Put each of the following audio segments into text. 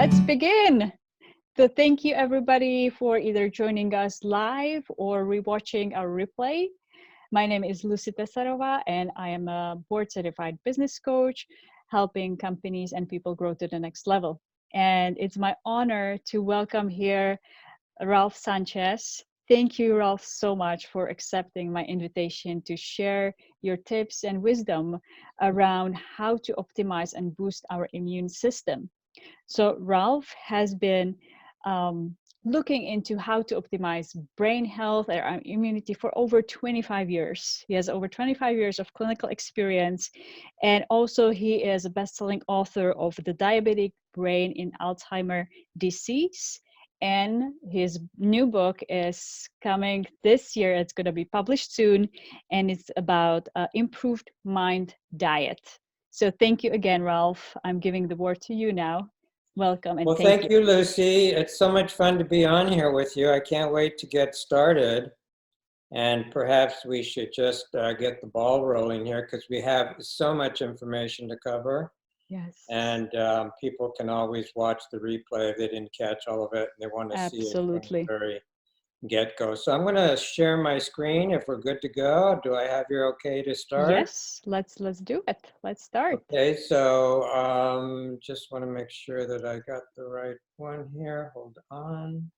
let's begin. So thank you everybody for either joining us live or rewatching our replay. My name is Lucie and I am a board certified business coach helping companies and people grow to the next level. And it's my honor to welcome here Ralph Sanchez. Thank you, Ralph, so much for accepting my invitation to share your tips and wisdom around how to optimize and boost our immune system. So Ralph has been looking into how to optimize brain health and immunity for over 25 years. He has over 25 years of clinical experience, and also he is a best-selling author of The Diabetic Brain in Alzheimer Disease. And his new book is coming this year. It's going to be published soon, and it's about improved mind diet. So thank you again, Ralph. I'm giving the word to you now. Welcome and well, thank you, Lucie. It's so much fun to be on here with you. I can't wait to get started. And perhaps we should just get the ball rolling here because we have so much information to cover. Yes. And people can always watch the replay if they didn't catch all of it and they want to see it from the very get-go. So I'm going to share my screen if we're good to go. Do I have your okay to start? Yes, let's do it. Let's start. Okay, so just want to make sure that I got the right one here. Hold on.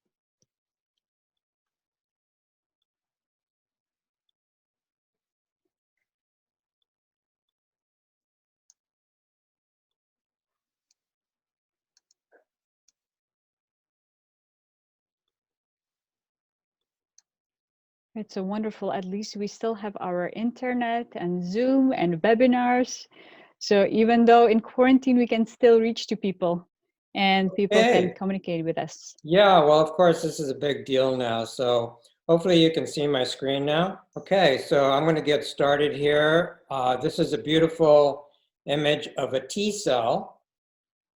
It's so wonderful. At least we still have our internet and Zoom and webinars. So even though in quarantine, we can still reach to people and people can communicate with us. Yeah, well, of course, this is a big deal now. So hopefully you can see my screen now. Okay, so I'm going to get started here. This is a beautiful image of a T cell.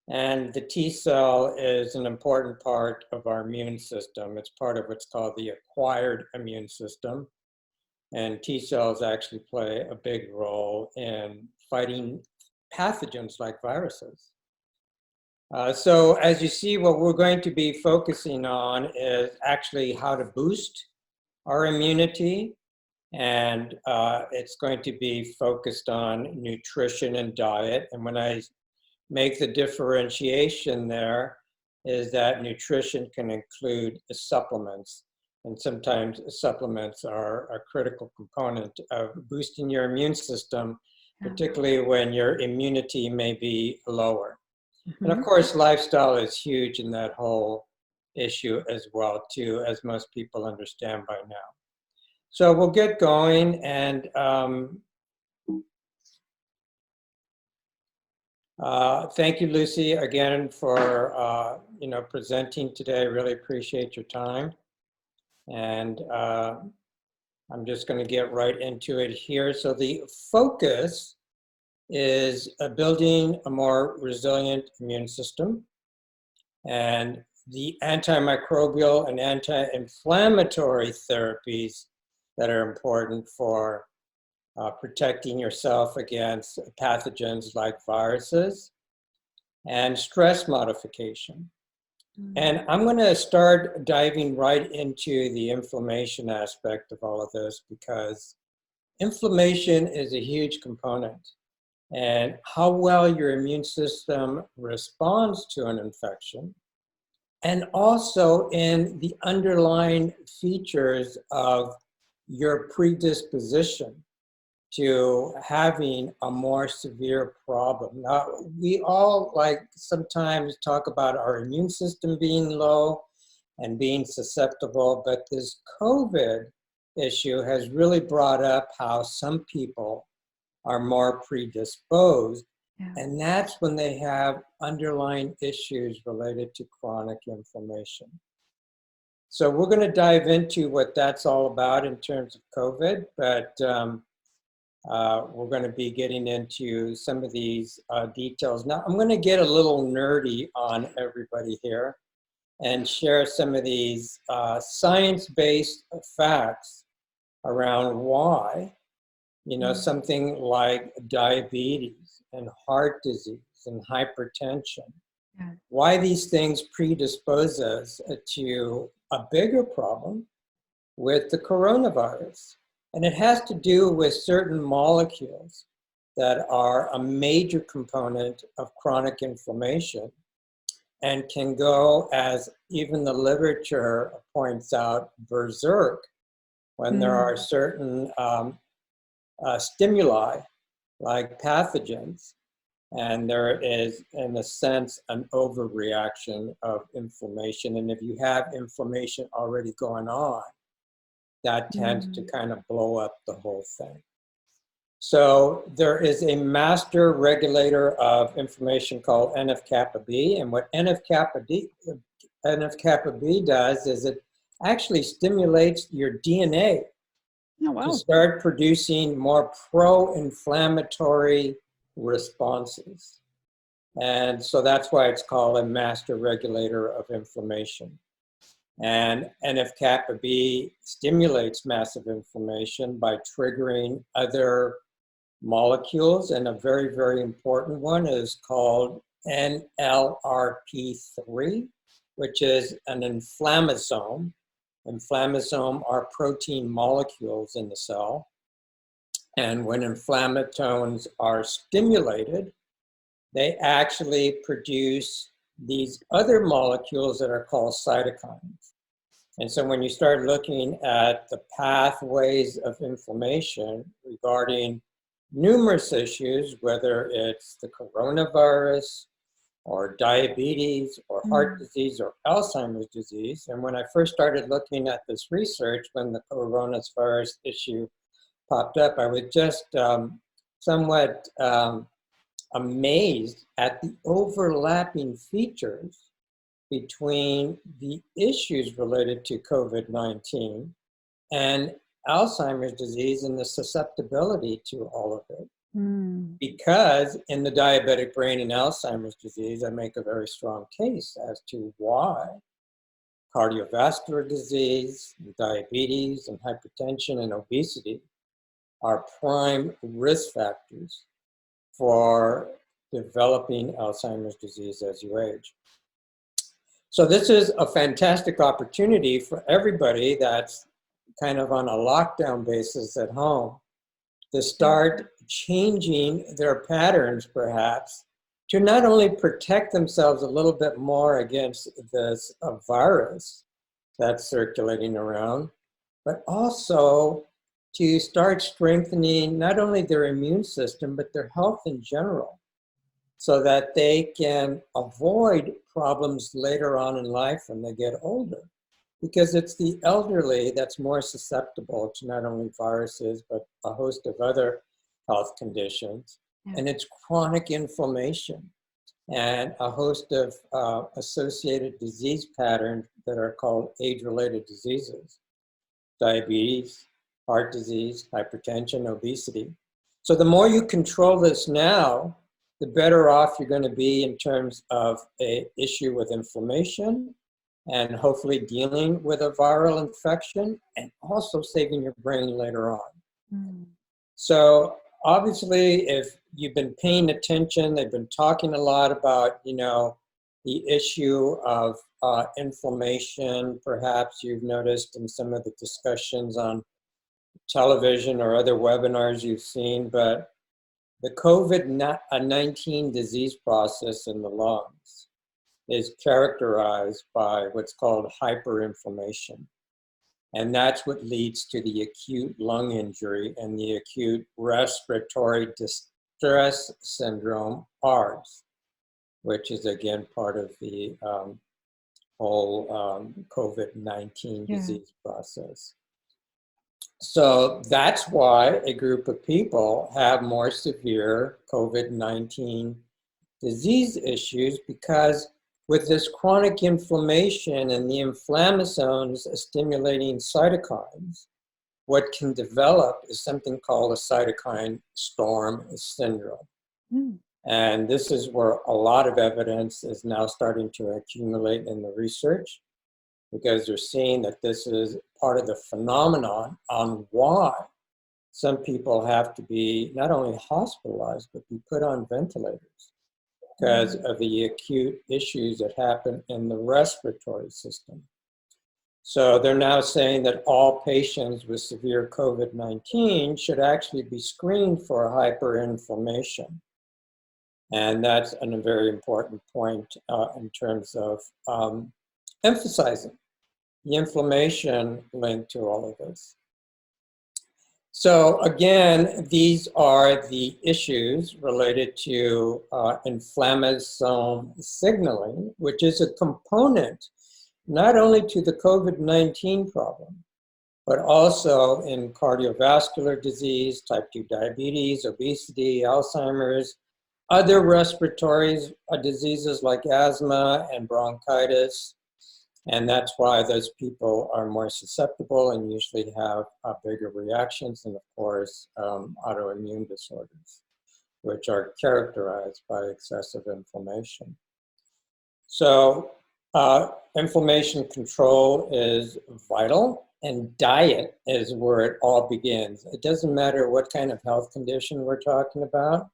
And the T cell is an important part of our immune system. It's part of what's called the acquired immune system. And T cells actually play a big role in fighting pathogens like viruses. So as you see, what we're going to be focusing on is actually how to boost our immunity. And it's going to be focused on nutrition and diet. And when I make the differentiation there is that nutrition can include the supplements. And sometimes supplements are a critical component of boosting your immune system, particularly when your immunity may be lower. And of course, lifestyle is huge in that whole issue as well, too, as most people understand by now. So we'll get going, and thank you, Lucie, again for presenting today. I really appreciate your time. And I'm just going to get right into it here. So the focus is building a more resilient immune system. And the anti-microbial and anti-inflammatory therapies that are important for protecting yourself against pathogens like viruses, and stress modification. And I'm going to start diving right into the inflammation aspect of all of this because inflammation is a huge component. And how well your immune system responds to an infection, and also in the underlying features of your predisposition to having a more severe problem. Now, we all sometimes talk about our immune system being low and being susceptible, but this COVID issue has really brought up how some people are more predisposed. Yeah. And that's when they have underlying issues related to chronic inflammation. So we're going to dive into what that's all about in terms of COVID, but we're going to be getting into some of these details. Now, I'm going to get a little nerdy on everybody here and share some of these science-based facts around why, something like diabetes and heart disease and hypertension Yeah. why these things predispose us to a bigger problem with the coronavirus. And it has to do with certain molecules that are a major component of chronic inflammation and can go, as even the literature points out, berserk when there are certain stimuli like pathogens. And there is, in a sense, an overreaction of inflammation. And if you have inflammation already going on, that tends to kind of blow up the whole thing. So there is a master regulator of inflammation called NF-kappa B. And what NF-kappa B does is it actually stimulates your DNA to start producing more pro-inflammatory responses. And so that's why it's called a master regulator of inflammation. And NF-kappa B stimulates massive inflammation by triggering other molecules. And a very, very important one is called NLRP3, which is an inflammasome. Inflammasome are protein molecules in the cell. And when inflammatomes are stimulated, they actually produce these other molecules that are called cytokines. And so when you start looking at the pathways of inflammation regarding numerous issues, whether it's the coronavirus or diabetes or heart disease or Alzheimer's disease, and when I first started looking at this research, when the coronavirus issue popped up, I was just somewhat amazed at the overlapping features between the issues related to COVID-19 and Alzheimer's disease and the susceptibility to all of it. Because in the diabetic brain and Alzheimer's disease, I make a very strong case as to why cardiovascular disease, diabetes, and hypertension and obesity are prime risk factors for developing Alzheimer's disease as you age. So this is a fantastic opportunity for everybody that's kind of on a lockdown basis at home to start changing their patterns, perhaps, to not only protect themselves a little bit more against this virus that's circulating around, but also to start strengthening not only their immune system, but their health in general, so that they can avoid problems later on in life when they get older. Because it's the elderly that's more susceptible to not only viruses, but a host of other health conditions. And it's chronic inflammation and a host of associated disease patterns that are called age-related diseases: diabetes, heart disease, hypertension, obesity. So the more you control this now, the better off you're going to be in terms of an issue with inflammation and hopefully dealing with a viral infection and also saving your brain later on. So obviously, if you've been paying attention, they've been talking a lot about, the issue of inflammation. Perhaps you've noticed in some of the discussions on television or other webinars you've seen, but the COVID-19 disease process in the lungs is characterized by what's called hyperinflammation. And that's what leads to the acute lung injury and the acute respiratory distress syndrome, ARDS, which is again part of the whole COVID-19 disease process. So that's why a group of people have more severe COVID-19 disease issues, because with this chronic inflammation and the inflammasomes stimulating cytokines, what can develop is something called a cytokine storm syndrome. And this is where a lot of evidence is now starting to accumulate in the research, because they're seeing that this is part of the phenomenon on why some people have to be not only hospitalized, but be put on ventilators. because of the acute issues that happen in the respiratory system. So they're now saying that all patients with severe COVID-19 should actually be screened for hyperinflammation. And that's a very important point in terms of emphasizing the inflammation linked to all of this. So again, these are the issues related to inflammasome signaling, which is a component not only to the COVID-19 problem, but also in cardiovascular disease, type 2 diabetes, obesity, Alzheimer's, other respiratory diseases like asthma and bronchitis. And that's why those people are more susceptible and usually have bigger reactions, and of course, autoimmune disorders, which are characterized by excessive inflammation. So inflammation control is vital, and diet is where it all begins. It doesn't matter what kind of health condition we're talking about.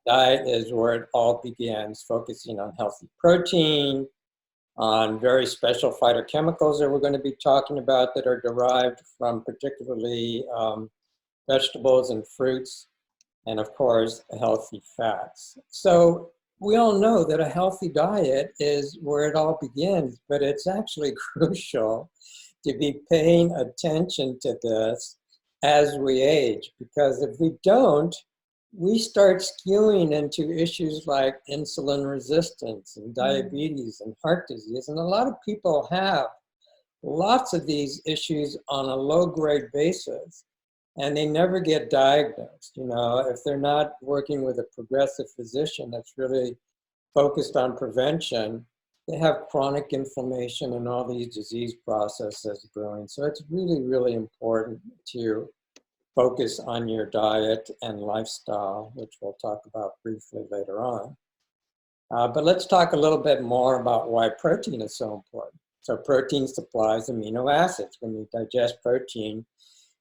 Diet is where it all begins, focusing on healthy protein, on very special phytochemicals that we're going to be talking about that are derived from particularly vegetables and fruits, and of course, healthy fats. So we all know that a healthy diet is where it all begins, but it's actually crucial to be paying attention to this as we age, because if we don't, we start skewing into issues like insulin resistance and diabetes and heart disease. And a lot of people have lots of these issues on a low-grade basis, and they never get diagnosed. You know, if they're not working with a progressive physician that's really focused on prevention, they have chronic inflammation and all these disease processes brewing. So it's really, really important to focus on your diet and lifestyle, which we'll talk about briefly later on. But let's talk a little bit more about why protein is so important. So protein supplies amino acids. When you digest protein,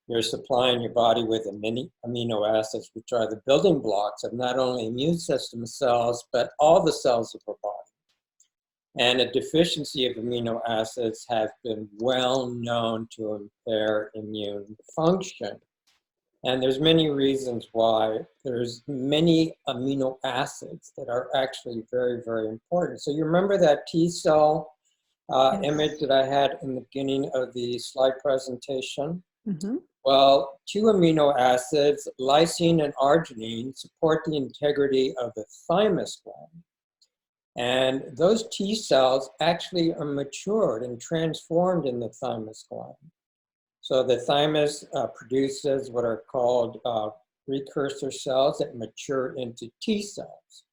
you're supplying your body with amino acids, which are the building blocks of not only immune system cells, but all the cells of our body. And a deficiency of amino acids has been well known to impair immune function. And there's many reasons why. There's many amino acids that are actually very, very important. So you remember that T cell image that I had in the beginning of the slide presentation? Well, 2 amino acids, lysine and arginine, support the integrity of the thymus gland. And those T cells actually are matured and transformed in the thymus gland. So the thymus produces what are called precursor cells that mature into T cells.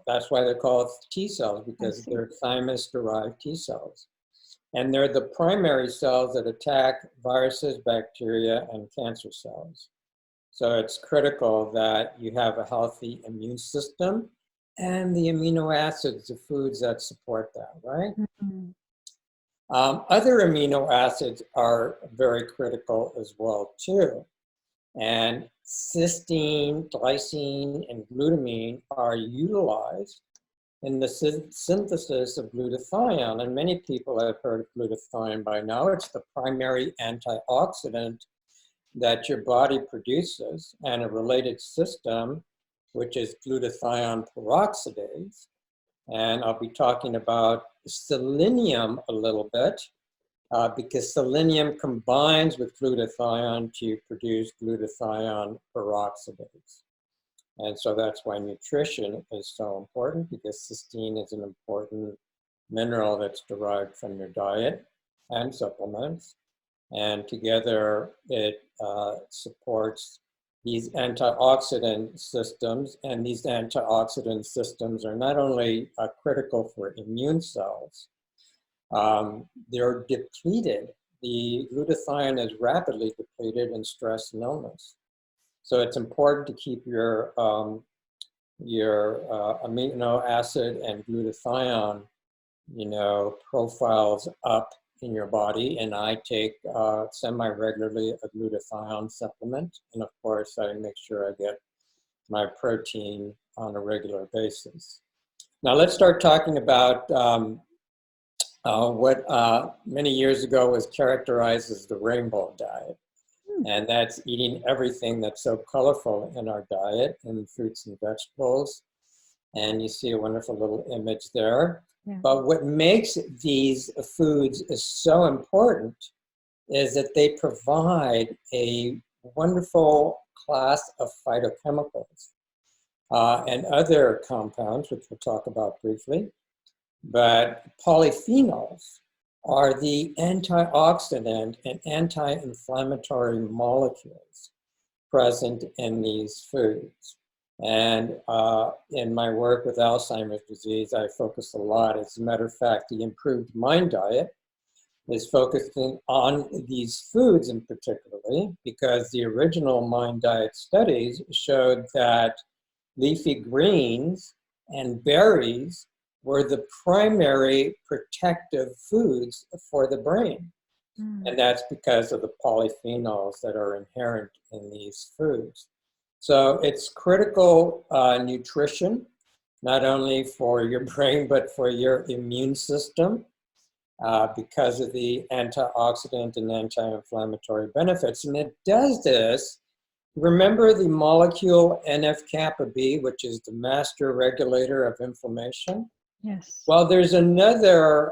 That's why they're called T cells, because they're thymus-derived T cells. And they're the primary cells that attack viruses, bacteria, and cancer cells. So it's critical that you have a healthy immune system and the amino acids, the foods that support that, right? Other amino acids are very critical as well too. And cysteine, glycine, and glutamine are utilized in the synthesis of glutathione. And many people have heard of glutathione by now. It's the primary antioxidant that your body produces, and a related system, which is glutathione peroxidase. And I'll be talking about selenium a little bit, because selenium combines with glutathione to produce glutathione peroxidase. And so that's why nutrition is so important, because cysteine is an important mineral that's derived from your diet and supplements. And together it supports these antioxidant systems, and these antioxidant systems are not only critical for immune cells, they're depleted. The glutathione is rapidly depleted in stress and illness. So it's important to keep your amino acid and glutathione, profiles up in your body. And I take semi-regularly a glutathione supplement. And of course, I make sure I get my protein on a regular basis. Now let's start talking about what many years ago was characterized as the rainbow diet. And that's eating everything that's so colorful in our diet, and fruits and vegetables. And you see a wonderful little image there. Yeah. But what makes these foods so important is that they provide a wonderful class of phytochemicals and other compounds, which we'll talk about briefly. But polyphenols are the antioxidant and anti-inflammatory molecules present in these foods. And in my work with Alzheimer's disease, I focus a lot. As a matter of fact, the Improved Mind diet is focusing on these foods in particularly, because the original Mind diet studies showed that leafy greens and berries were the primary protective foods for the brain. And that's because of the polyphenols that are inherent in these foods. So it's critical nutrition, not only for your brain, but for your immune system, because of the antioxidant and anti-inflammatory benefits. And it does this. Remember the molecule NF-kappa B, which is the master regulator of inflammation? Yes. Well, there's another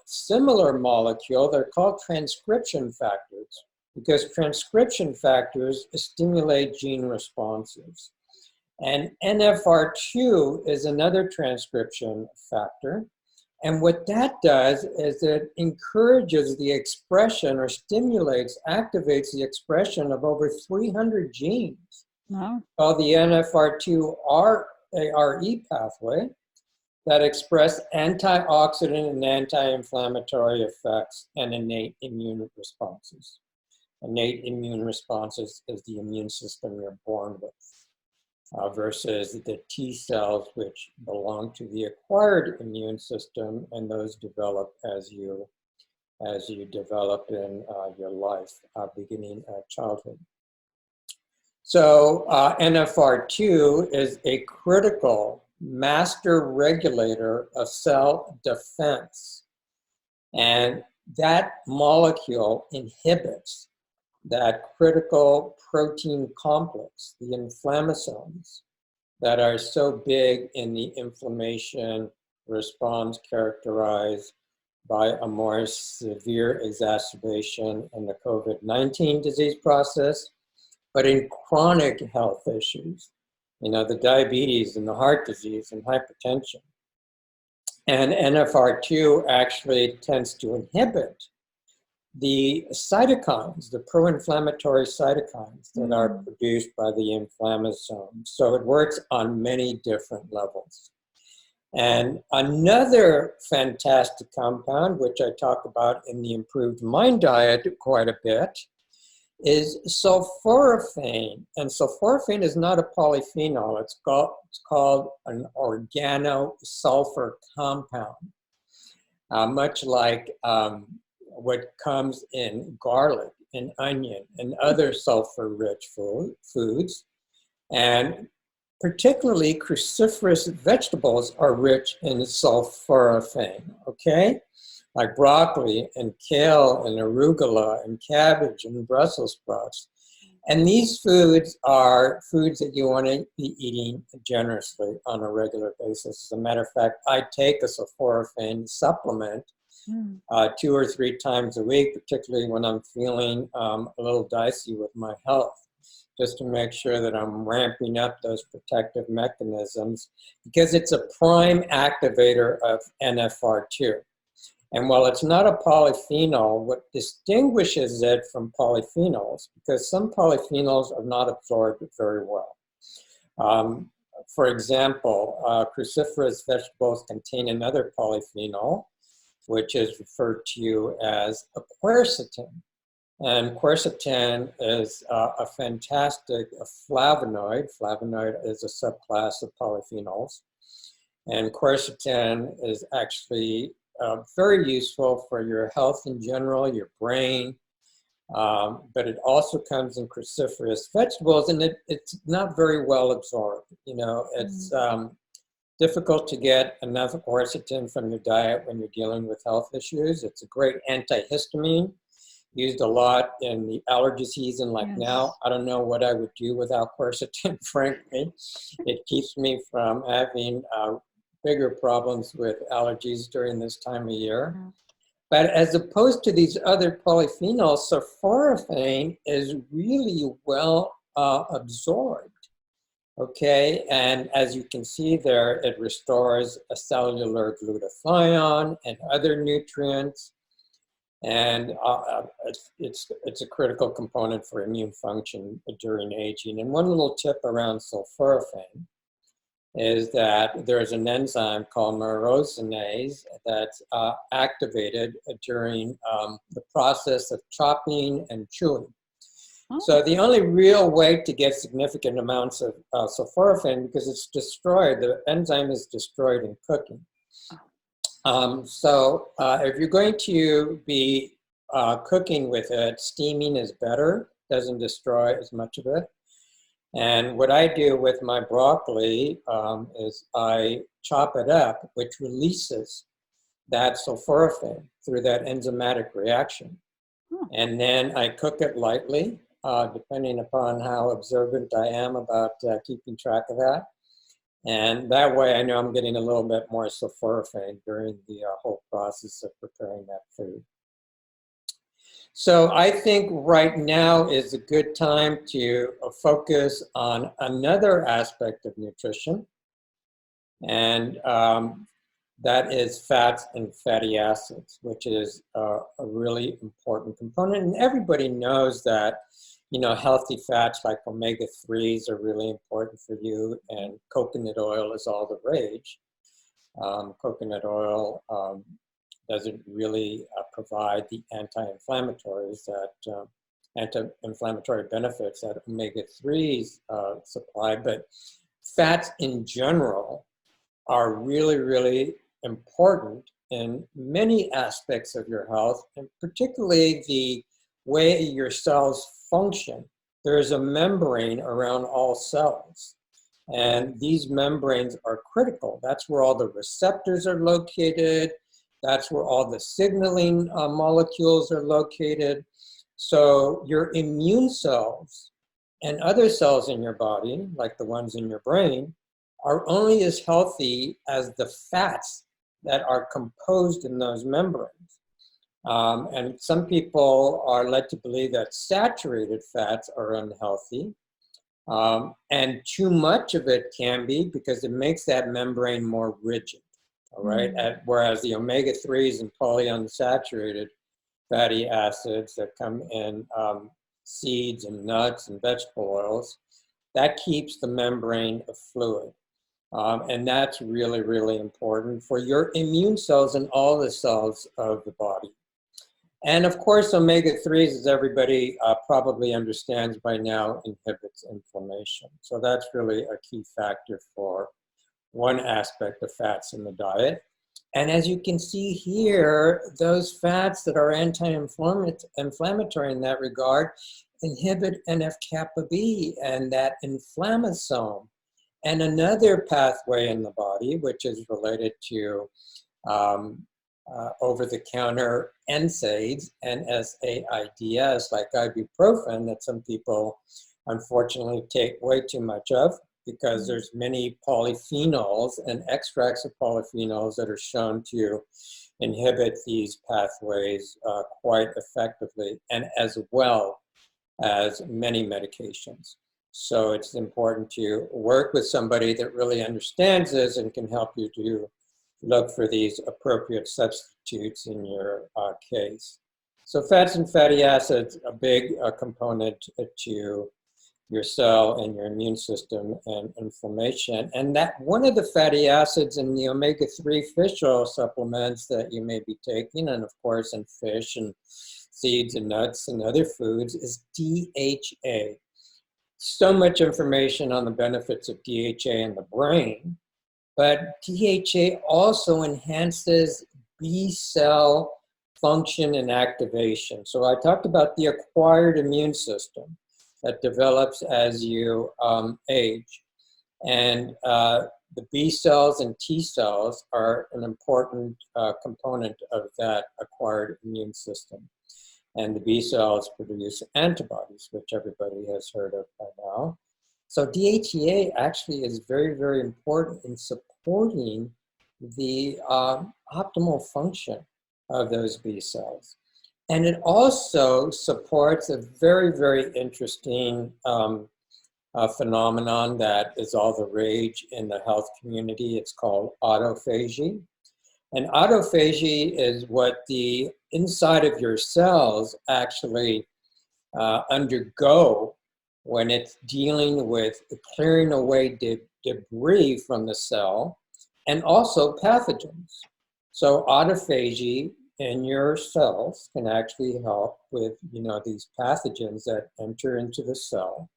similar molecule. They're called transcription factors, because transcription factors stimulate gene responses. And Nfr2 is another transcription factor. And what that does is it encourages the expression, or stimulates, activates the expression of over 300 genes. Wow. Called the Nfr2 RARE pathway, that express antioxidant and anti-inflammatory effects and innate immune responses. Innate immune responses is the immune system you're born with, versus the T cells, which belong to the acquired immune system, and those develop as you develop in your life, beginning at childhood. So NFR2 is a critical master regulator of cell defense. And that molecule inhibits that critical protein complex, the inflammasomes, that are so big in the inflammation response characterized by a more severe exacerbation in the COVID-19 disease process, but in chronic health issues. You know, the diabetes and the heart disease and hypertension. And NFR2 actually tends to inhibit the cytokines, the pro-inflammatory cytokines that are produced by the inflammasomes. So it works on many different levels. And another fantastic compound, which I talk about in the Improved Mind diet quite a bit, is sulforaphane. And sulforaphane is not a polyphenol. It's called an organosulfur compound, much like what comes in garlic and onion and other sulfur-rich foods. And particularly cruciferous vegetables are rich in sulforaphane, okay? Like broccoli and kale and arugula and cabbage and Brussels sprouts. And these foods are foods that you want to be eating generously on a regular basis. As a matter of fact, I take a sulforaphane supplement 2 or 3 times a week, particularly when I'm feeling a little dicey with my health, just to make sure that I'm ramping up those protective mechanisms, because it's a prime activator of NFR2. And while it's not a polyphenol, what distinguishes it from polyphenols, because some polyphenols are not absorbed very well. For example, cruciferous vegetables contain another polyphenol, which is referred to as a quercetin. And quercetin is a fantastic flavonoid. Flavonoid is a subclass of polyphenols. And quercetin is actually very useful for your health in general, your brain, but it also comes in cruciferous vegetables, and it's not very well absorbed. You know, it's difficult to get enough quercetin from your diet when you're dealing with health issues. It's a great antihistamine, used a lot in the allergy season like now. I don't know what I would do without quercetin, frankly. It keeps me from having bigger problems with allergies during this time of year. But as opposed to these other polyphenols, sulforaphane is really well absorbed. Okay, and as you can see there, it restores a cellular glutathione and other nutrients, and it's a critical component for immune function during aging. And one little tip around sulforaphane is that there's an enzyme called myrosinase that's activated during the process of chopping and chewing. So the only real way to get significant amounts of sulforaphane, because it's destroyed, the enzyme is destroyed in cooking. If you're going to be cooking with it, steaming is better, doesn't destroy as much of it. And what I do with my broccoli is I chop it up, which releases that sulforaphane through that enzymatic reaction. And then I cook it lightly, depending upon how observant I am about keeping track of that. And that way I know I'm getting a little bit more sulforaphane during the whole process of preparing that food. So I think right now is a good time to focus on another aspect of nutrition, and that is fats and fatty acids, which is a really important component. And everybody knows that, you know, healthy fats like omega-3s are really important for you, and coconut oil is all the rage. Coconut oil doesn't really provide the anti-inflammatories that anti-inflammatory benefits that omega-3s supply, but fats in general are really, really important in many aspects of your health, and particularly the way your cells function. There's a membrane around all cells, and these membranes are critical. That's where all the receptors are located. That's where all the signaling molecules are located. So your immune cells and other cells in your body, like the ones in your brain, are only as healthy as the fats that are composed in those membranes. And some people are led to believe that saturated fats are unhealthy. And too much of it can be, because it makes that membrane more rigid. All right. Whereas the omega-3s and polyunsaturated fatty acids that come in seeds and nuts and vegetable oils, that keeps the membrane fluid. And that's really, really important for your immune cells and all the cells of the body. And of course, omega-3s, as everybody probably understands by now, inhibits inflammation. So that's really a key factor for one aspect of fats in the diet. And as you can see here, those fats that are anti-inflammatory in that regard inhibit NF-kappa B and that inflammasome, and another pathway in the body, which is related to over-the-counter NSAIDs, NSAIDs, like ibuprofen, that some people unfortunately take way too much of, because there's many polyphenols and extracts of polyphenols that are shown to inhibit these pathways quite effectively, and as well as many medications. So it's important to work with somebody that really understands this and can help you to look for these appropriate substitutes in your case. So fats and fatty acids, a big component to your cell and your immune system and inflammation. And that one of the fatty acids in the omega-3 fish oil supplements that you may be taking, and of course in fish and seeds and nuts and other foods, is DHA. So much information on the benefits of DHA in the brain, but DHA also enhances B cell function and activation. So I talked about the acquired immune system that develops as you age. And the B cells and T cells are an important component of that acquired immune system. And the B cells produce antibodies, which everybody has heard of by now. So DHEA actually is very, very important in supporting the optimal function of those B cells. And it also supports a very, very interesting phenomenon that is all the rage in the health community. It's called autophagy. And autophagy is what the inside of your cells actually undergo when it's dealing with clearing away debris from the cell and also pathogens. So autophagy in your cells can actually help with, these pathogens that enter into the cell.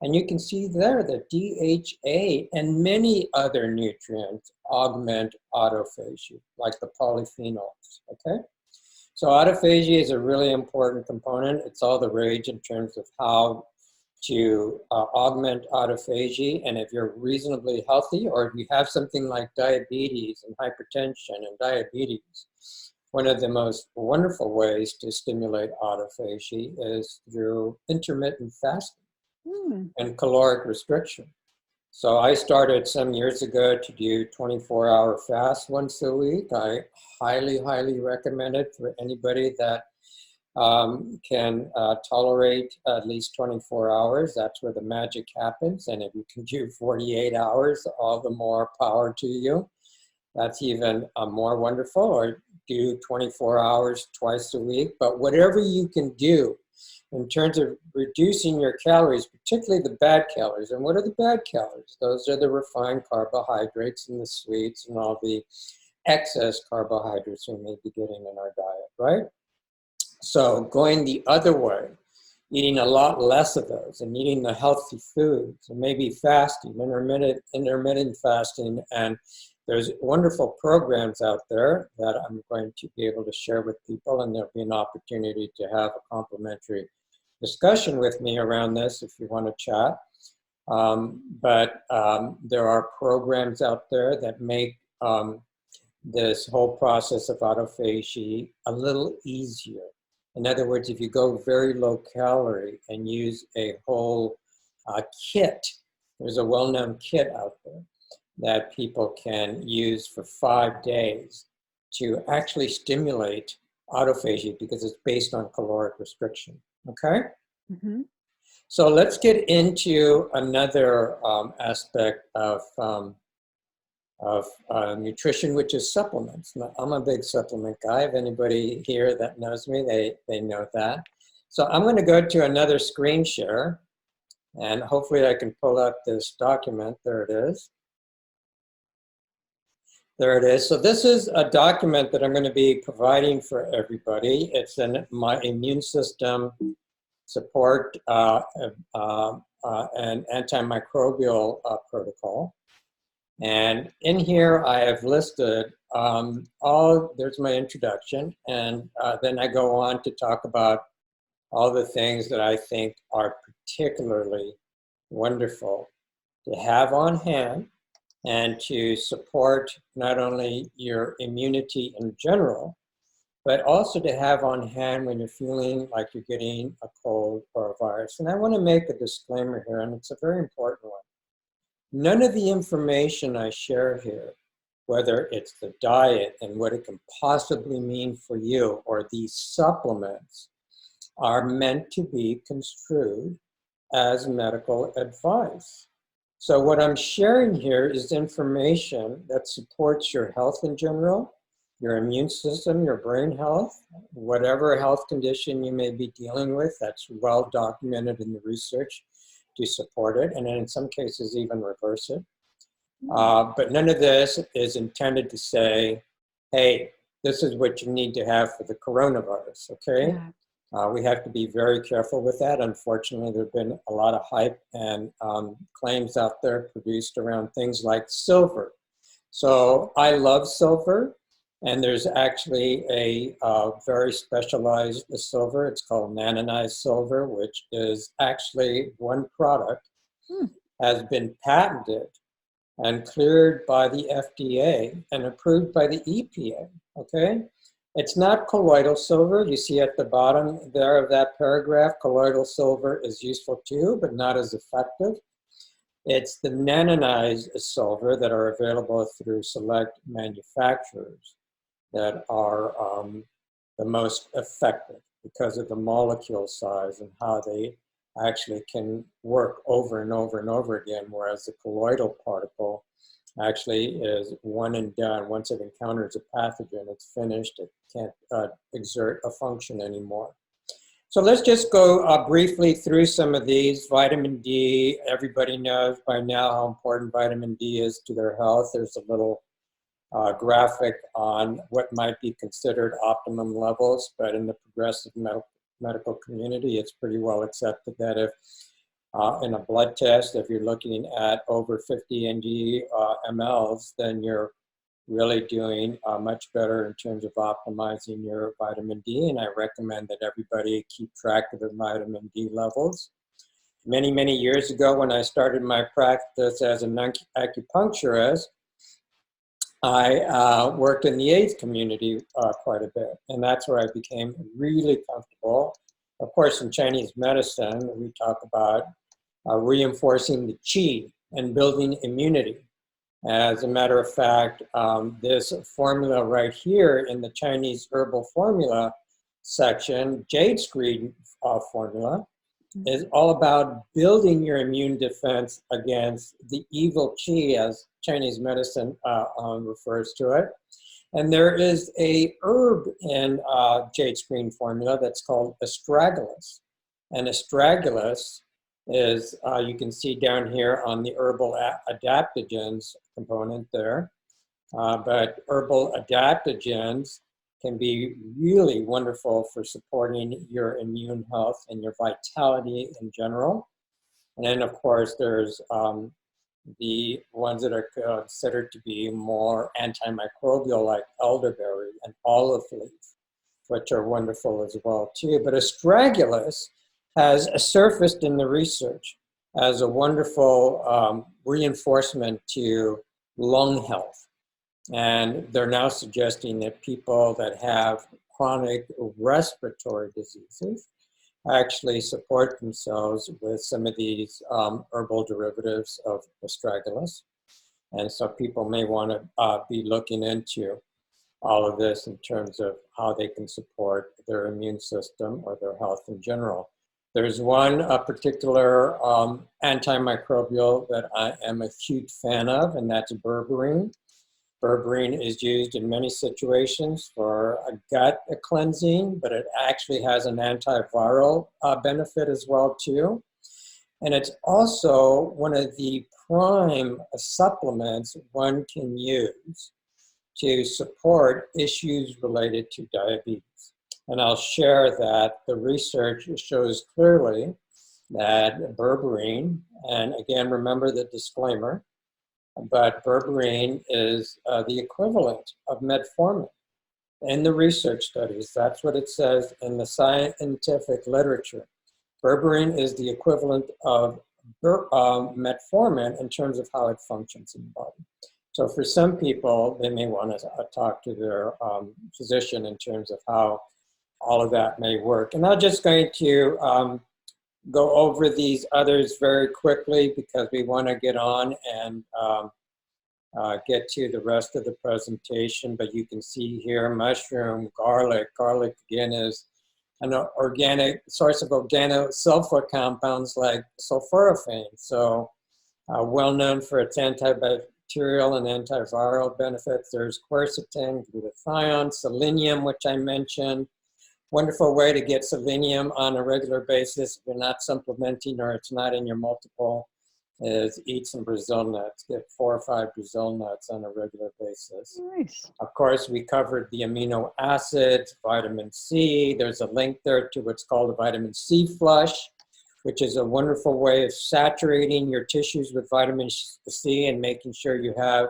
And you can see there that DHA and many other nutrients augment autophagy, like the polyphenols, okay? So autophagy is a really important component. It's all the rage in terms of how to augment autophagy. And if you're reasonably healthy, or if you have something like diabetes and hypertension and diabetes, one of the most wonderful ways to stimulate autophagy is through intermittent fasting and caloric restriction. So I started some years ago to do 24-hour fast once a week. I highly, highly recommend it for anybody that can tolerate at least 24 hours. That's where the magic happens. And if you can do 48 hours, all the more power to you. That's even more wonderful. Or do 24 hours twice a week. But whatever you can do in terms of reducing your calories, particularly the bad calories. And what are the bad calories? Those are the refined carbohydrates and the sweets and all the excess carbohydrates we may be getting in our diet, right? So going the other way, eating a lot less of those and eating the healthy foods and maybe fasting, intermittent fasting. And there's wonderful programs out there that I'm going to be able to share with people, and there'll be an opportunity to have a complimentary discussion with me around this if you want to chat. But there are programs out there that make this whole process of autophagy a little easier. In other words, if you go very low calorie and use a whole kit, there's a well-known kit out there that people can use for 5 days to actually stimulate autophagy because it's based on caloric restriction, okay? Mm-hmm. So let's get into another aspect of nutrition, which is supplements. Now, I'm a big supplement guy. If anybody here that knows me, they know that. So I'm going to go to another screen share, and hopefully I can pull up this document. There it is. There it is. So this is a document that I'm going to be providing for everybody. It's in my immune system support and anti-microbial protocol. And in here, I have listed there's my introduction, and then I go on to talk about all the things that I think are particularly wonderful to have on hand and to support not only your immunity in general, but also to have on hand when you're feeling like you're getting a cold or a virus. And I want to make a disclaimer here, and it's a very important one. None of the information I share here, whether it's the diet and what it can possibly mean for you or these supplements, are meant to be construed as medical advice. So what I'm sharing here is information that supports your health in general, your immune system, your brain health, whatever health condition you may be dealing with, that's well documented in the research to support it, and in some cases even reverse it. But none of this is intended to say, hey, this is what you need to have for the coronavirus, okay? Yeah. We have to be very careful with that. Unfortunately, there have been a lot of hype and claims out there produced around things like silver. So I love silver. And there's actually a very specialized silver. It's called Nanonized Silver, which is actually one product has been patented and cleared by the FDA and approved by the EPA, okay? It's not colloidal silver. You see at the bottom there of that paragraph, colloidal silver is useful too, but not as effective. It's the nanonized silver that are available through select manufacturers that are the most effective because of the molecule size and how they actually can work over and over and over again, whereas the colloidal particle actually is one and done. Once it encounters a pathogen, it's finished. It can't exert a function anymore. So let's just go briefly through some of these. Vitamin D, everybody knows by now how important vitamin D is to their health. There's a little graphic on what might be considered optimum levels, but in the progressive medical community, it's pretty well accepted that if in a blood test, if you're looking at over 50 mLs, then you're really doing much better in terms of optimizing your vitamin D, and I recommend that everybody keep track of their vitamin D levels. Many, many years ago, when I started my practice as an acupuncturist, I worked in the AIDS community quite a bit, and that's where I became really comfortable. Of course, in Chinese medicine, we talk about reinforcing the qi and building immunity. As a matter of fact, this formula right here in the Chinese herbal formula section, jade screen formula, is all about building your immune defense against the evil qi, as Chinese medicine refers to it. And there is a herb in jade screen formula that's called astragalus. And astragalus is, you can see down here on the herbal adaptogens component there. But herbal adaptogens can be really wonderful for supporting your immune health and your vitality in general. And then, of course, there's the ones that are considered to be more antimicrobial, like elderberry and olive leaf, which are wonderful as well, too. But astragalus has surfaced in the research as a wonderful reinforcement to lung health. And they're now suggesting that people that have chronic respiratory diseases actually support themselves with some of these herbal derivatives of astragalus. And so people may want to be looking into all of this in terms of how they can support their immune system or their health in general. There's one particular antimicrobial that I am a huge fan of, and that's berberine. Berberine is used in many situations for a gut cleansing, but it actually has an antiviral benefit as well too. And it's also one of the prime supplements one can use to support issues related to diabetes. And I'll share that the research shows clearly that berberine, and again, remember the disclaimer, but berberine is the equivalent of metformin in the research studies. That's what it says in the scientific literature. Berberine is the equivalent of metformin in terms of how it functions in the body. So for some people, they may want to talk to their physician in terms of how all of that may work. And I'm just going to go over these others very quickly because we want to get on and get to the rest of the presentation. But you can see here mushroom, garlic. Garlic, again, is an organic source of organosulfur compounds like sulforaphane. So well known for its antibacterial and antiviral benefits. There's quercetin, glutathione, selenium, which I mentioned. Wonderful way to get selenium on a regular basis if you're not supplementing or it's not in your multiple is eat some Brazil nuts. Get 4 or 5 Brazil nuts on a regular basis. Nice. Of course, we covered the amino acids, vitamin C. There's a link there to what's called a vitamin C flush, which is a wonderful way of saturating your tissues with vitamin C and making sure you have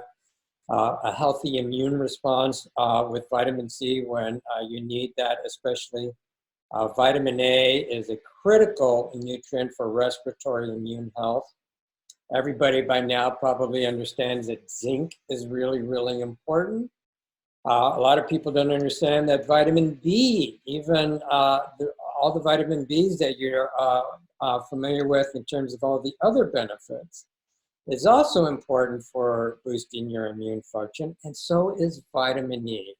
a healthy immune response with vitamin C when you need that, especially. Vitamin A is a critical nutrient for respiratory immune health. Everybody by now probably understands that zinc is really, really important. A lot of people don't understand that vitamin B, even all the vitamin Bs that you're familiar with in terms of all the other benefits, is also important for boosting your immune function, and so is vitamin E.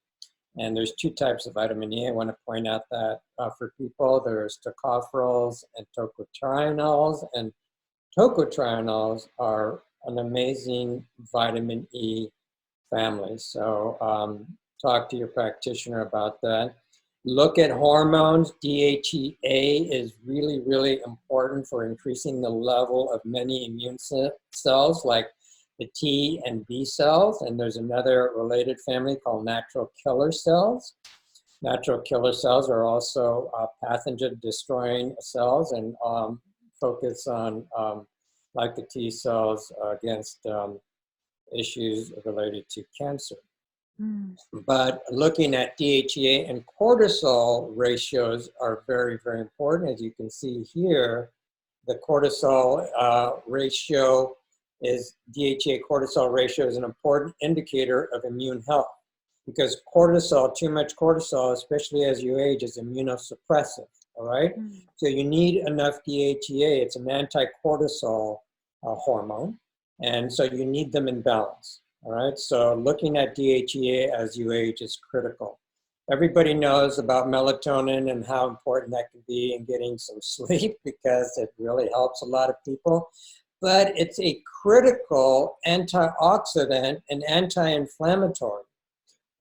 And there's two types of vitamin E. I want to point out that for people, there's tocopherols and tocotrienols, and tocotrienols are an amazing vitamin E family. So talk to your practitioner about that. Look at hormones. DHEA is really, really important for increasing the level of many immune cells like the T and B cells. And there's another related family called natural killer cells. Natural killer cells are also pathogen destroying cells and focus on, like the T cells, against issues related to cancer. But looking at DHEA and cortisol ratios are very, very important. As you can see here, the cortisol ratio is, DHEA cortisol ratio is an important indicator of immune health, because cortisol, too much cortisol, especially as you age, is immunosuppressive, all right? So you need enough DHEA. It's an anti-cortisol hormone, and so you need them in balance. All right, so looking at DHEA as you age is critical. Everybody knows about melatonin and how important that can be in getting some sleep, because it really helps a lot of people. But it's a critical antioxidant and anti-inflammatory,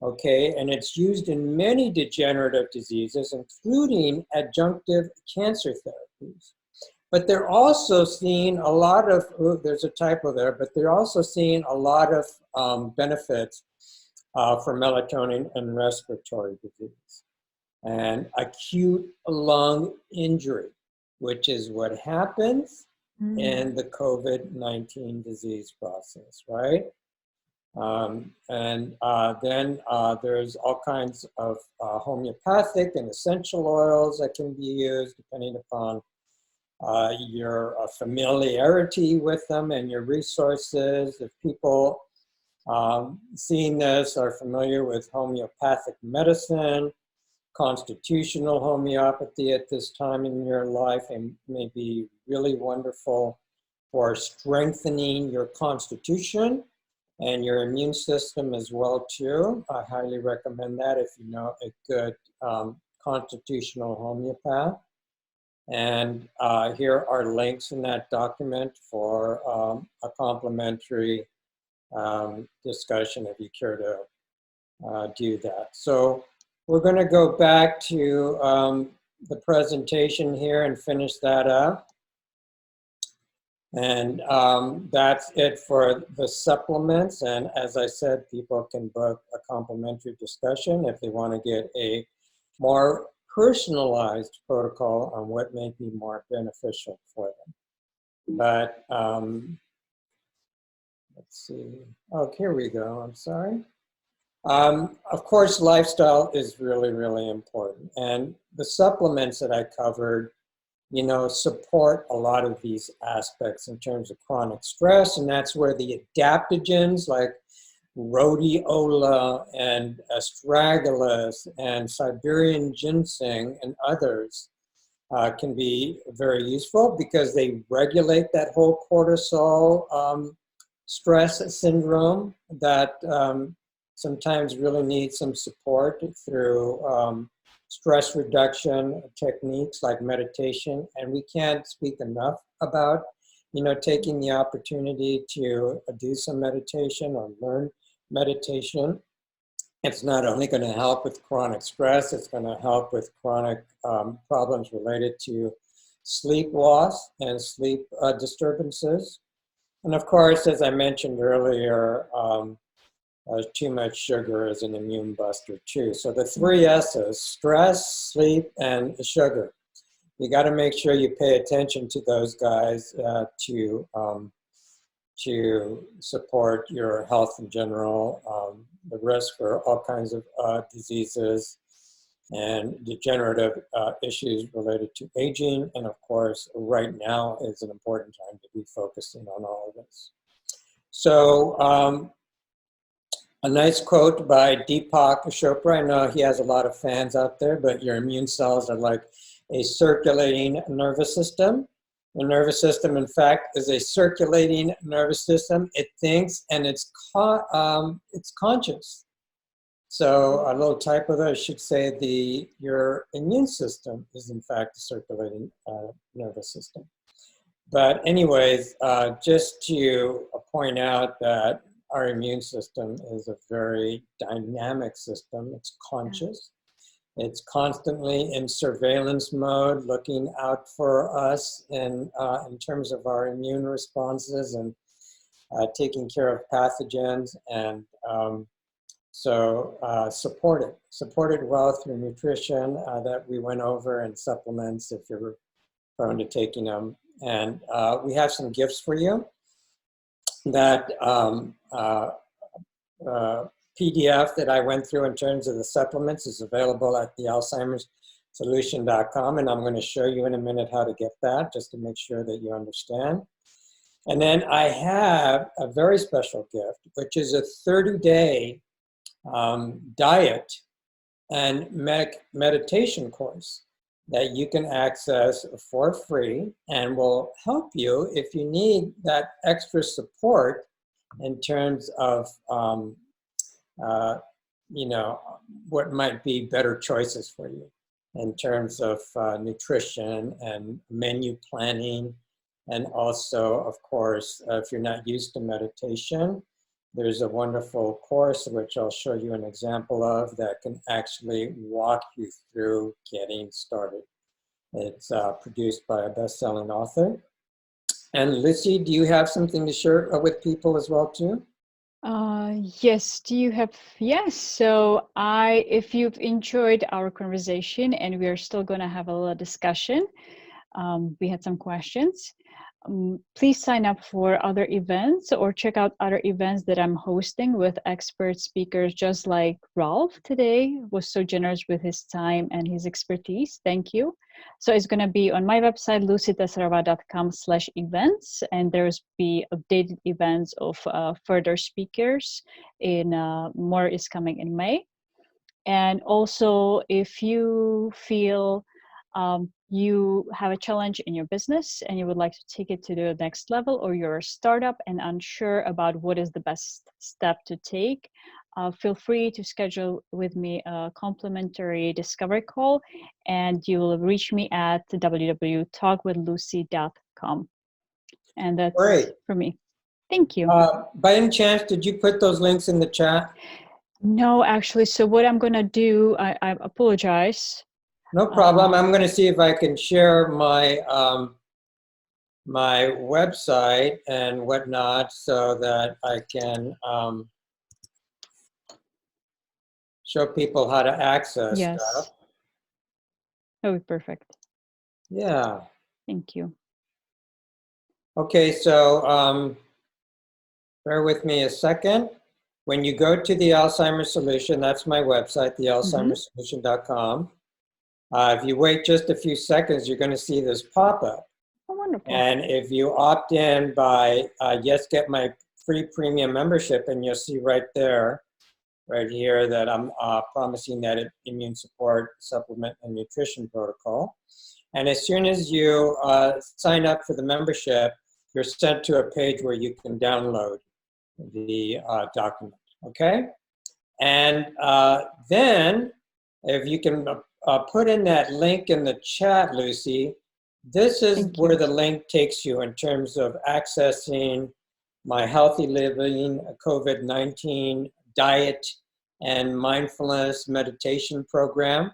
okay? And it's used in many degenerative diseases, including adjunctive cancer therapies. But they're also seeing a lot of, there's a typo there, but they're also seeing a lot of benefits for melatonin and respiratory disease. And acute lung injury, which is what happens in the COVID-19 disease process, right? Then there's all kinds of homeopathic and essential oils that can be used depending upon your familiarity with them and your resources. If people seeing this are familiar with homeopathic medicine, constitutional homeopathy at this time in your life, and may be really wonderful for strengthening your constitution and your immune system as well too. I highly recommend that if you know a good constitutional homeopath. And here are links in that document for a complimentary discussion if you care to do that. So we're going to go back to the presentation here and finish that up. And that's it for the supplements. And as I said, people can book a complimentary discussion if they want to get a more personalized protocol on what may be more beneficial for them. But let's see. Oh, here we go. I'm sorry. Of course, lifestyle is really, really important. And the supplements that I covered, you know, support a lot of these aspects in terms of chronic stress. And that's where the adaptogens like rhodiola and astragalus and Siberian ginseng and others can be very useful, because they regulate that whole cortisol stress syndrome that sometimes really needs some support through stress reduction techniques like meditation. And we can't speak enough about, you know, taking the opportunity to do some meditation or learn meditation. It's not only going to help with chronic stress, it's going to help with chronic problems related to sleep loss and sleep disturbances. And of course, as I mentioned earlier, too much sugar is an immune buster too. So the 3 S's, stress, sleep, and sugar. You got to make sure you pay attention to those guys to to support your health in general, the risk for all kinds of diseases and degenerative issues related to aging. And of course, right now is an important time to be focusing on all of this. So a nice quote by Deepak Chopra. I know he has a lot of fans out there, but your immune cells are like a circulating nervous system. The nervous system, in fact, is a circulating nervous system. It thinks and it's conscious. So a little typo there, I should say your immune system is in fact a circulating nervous system. But anyways, just to point out that our immune system is a very dynamic system. It's conscious. It's constantly in surveillance mode, looking out for us in terms of our immune responses and taking care of pathogens. And so support it well through nutrition that we went over, and supplements if you're prone to taking them. And we have some gifts for you. That PDF that I went through in terms of the supplements is available at the Alzheimer'sSolution.com, and I'm going to show you in a minute how to get that, just to make sure that you understand. And then I have a very special gift, which is a 30-day diet and meditation course that you can access for free, and will help you if you need that extra support in terms of you know, what might be better choices for you in terms of nutrition and menu planning. And also, of course, if you're not used to meditation, there's a wonderful course which I'll show you an example of that can actually walk you through getting started. It's produced by a best-selling author. And Lucie, do you have something to share with people as well too? Yes, do you have, yes. So if you've enjoyed our conversation, and we are still going to have a little discussion, we had some questions. Please sign up for other events or check out other events that I'm hosting with expert speakers, just like Ralph today was so generous with his time and his expertise. Thank you. So it's going to be on my website, lucietesarova.com/events, and there's be updated events of further speakers. More is coming in May. And also, if you feel you have a challenge in your business and you would like to take it to the next level, or you're a startup and unsure about what is the best step to take, feel free to schedule with me a complimentary discovery call, and you will reach me at www.talkwithlucie.com. And that's great for me. Thank you. By any chance, did you put those links in the chat? No, actually. So what I'm going to do, I apologize. No problem. I'm going to see if I can share my my website and whatnot so that I can show people how to access stuff. That would be perfect. Yeah. Thank you. Okay, so bear with me a second. When you go to the Alzheimer's Solution, that's my website, the Alzheimer'sSolution.com. If you wait just a few seconds, you're going to see this pop-up. Oh, wonderful. And if you opt in by yes, get my free premium membership, and you'll see right there, right here, that I'm promising that immune support, supplement, and nutrition protocol. And as soon as you sign up for the membership, you're sent to a page where you can download the document, okay? And then, if you can put in that link in the chat, Lucie, this is where the link takes you in terms of accessing my Healthy Living COVID-19 diet and mindfulness meditation program,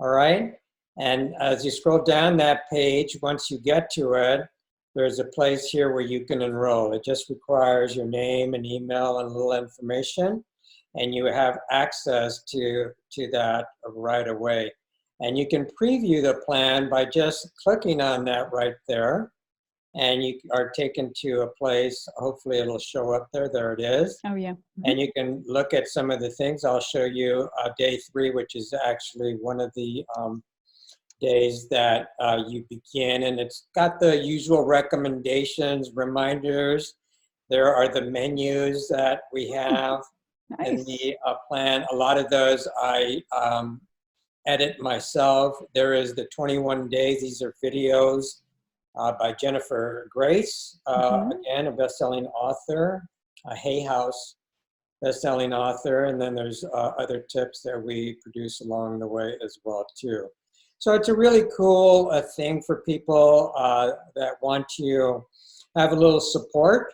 all right? And as you scroll down that page, once you get to it, there's a place here where you can enroll. It just requires your name and email and a little information, and you have access to that right away. And you can preview the plan by just clicking on that right there. and you are taken to a place. Hopefully it'll show up there. There it is. Oh, yeah. And you can look at some of the things. I'll show you day 3, which is actually one of the days that you begin. And it's got the usual recommendations, reminders. There are the menus that we have in the plan. A lot of those I edit myself. There is the 21 days. These are videos by Jennifer Grace, again, a best-selling author, a Hay House best-selling author, and then there's other tips that we produce along the way as well too. So it's a really cool thing for people that want to have a little support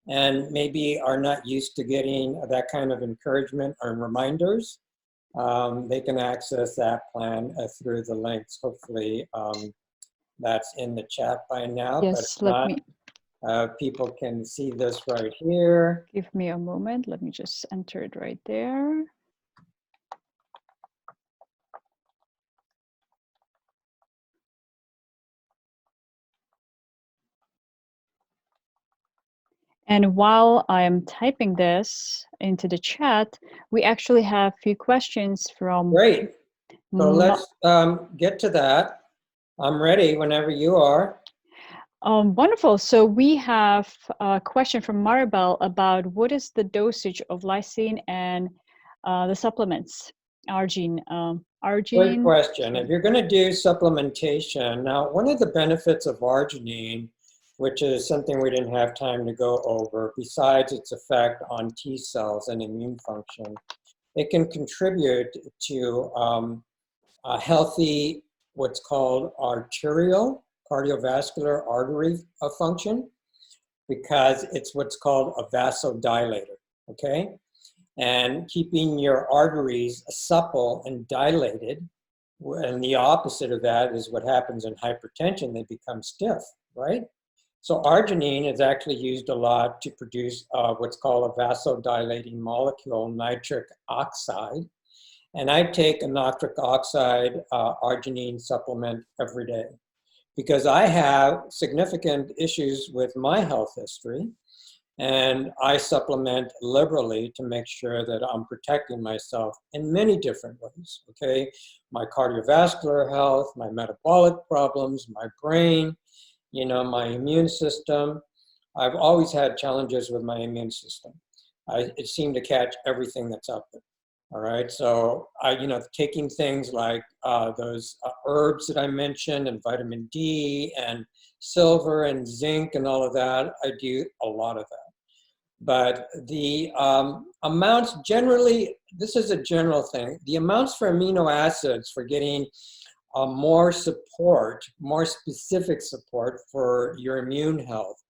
and maybe are not used to getting that kind of encouragement or reminders. They can access that plan through the links. Hopefully that's in the chat by now, but Yes, if not, people can see this right here. Give me a moment. Let me just enter it right there. And while I'm typing this into the chat, we actually have a few questions from... Great. So let's get to that. I'm ready whenever you are. Wonderful. So we have a question from Maribel about what is the dosage of lysine and the supplements, arginine. Great question. If you're going to do supplementation, now one of the benefits of arginine, which is something we didn't have time to go over, besides its effect on T cells and immune function, it can contribute to a healthy, what's called arterial, cardiovascular artery function, because it's what's called a vasodilator, okay? And keeping your arteries supple and dilated, and the opposite of that is what happens in hypertension, they become stiff, right? So arginine is actually used a lot to produce what's called a vasodilating molecule, nitric oxide. And I take a nitric oxide arginine supplement every day because I have significant issues with my health history. And I supplement liberally to make sure that I'm protecting myself in many different ways, okay? My cardiovascular health, my metabolic problems, my brain, you know, my immune system. I've always had challenges with my immune system. It seemed to catch everything that's out there, all right? So, taking things like those herbs that I mentioned and vitamin D and silver and zinc and all of that, I do a lot of that. But the amounts generally, this is a general thing, the amounts for amino acids for getting more support, more specific support for your immune health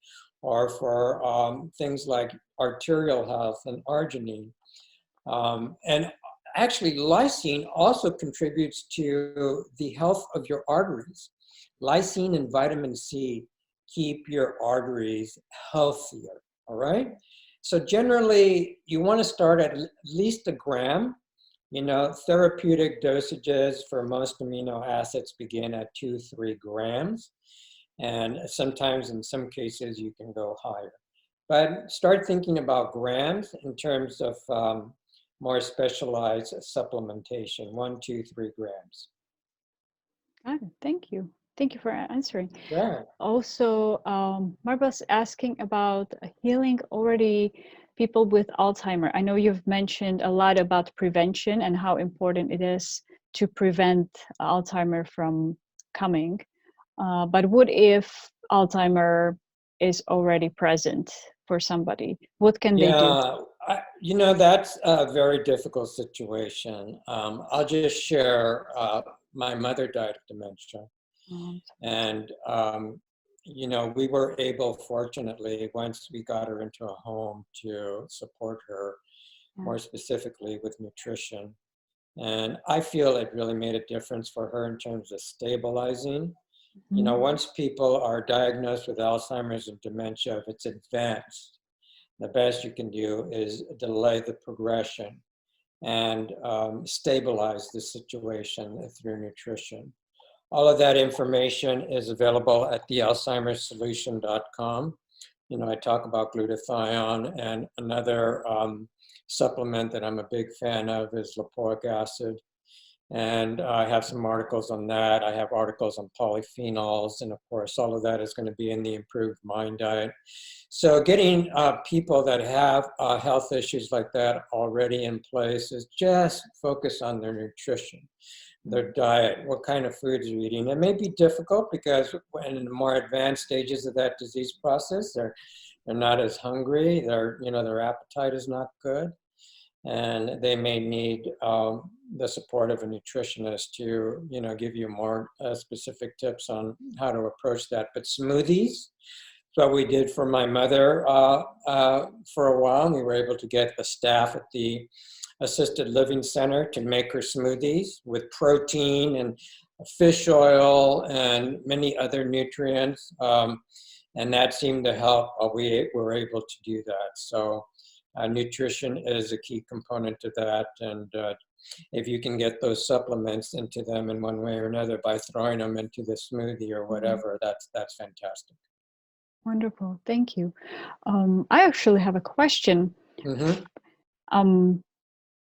or for things like arterial health and arginine. And actually lysine also contributes to the health of your arteries. Lysine and vitamin C keep your arteries healthier, all right? So generally, you want to start at least a gram. You know, therapeutic dosages for most amino acids begin at 2-3 grams. And sometimes, in some cases, you can go higher. But start thinking about grams in terms of more specialized supplementation, 1, 2, 3 grams. Got it. Thank you. Thank you for answering. Yeah. Also, Maribel's asking about healing already people with Alzheimer. I know you've mentioned a lot about prevention and how important it is to prevent Alzheimer from coming. But what if Alzheimer is already present for somebody? What can they do? You know, that's a very difficult situation. I'll just share, my mother died of dementia. And, you know, we were able, fortunately, once we got her into a home to support her more specifically with nutrition. And I feel it really made a difference for her in terms of stabilizing. You know, once people are diagnosed with Alzheimer's and dementia, if it's advanced, the best you can do is delay the progression and stabilize the situation through nutrition. All of that information is available at thealzheimersolution.com. I talk about glutathione, and another supplement that I'm a big fan of is lipoic acid. And I have some articles on that. I have articles on polyphenols, and of course, all of that is going to be in the Improved Mind Diet. So getting people that have health issues like that already in place is just focus on their nutrition, their diet, what kind of foods you're eating. It may be difficult because in the more advanced stages of that disease process, they're not as hungry, their appetite is not good, and they may need the support of a nutritionist to give you more specific tips on how to approach that. But smoothies, what we did for my mother for a while, and we were able to get the staff at the assisted living center to make her smoothies with protein and fish oil and many other nutrients, and that seemed to help. We were able to do that. So nutrition is a key component to that, and if you can get those supplements into them in one way or another by throwing them into the smoothie or whatever, that's fantastic. Wonderful, thank you. I actually have a question. Mm-hmm.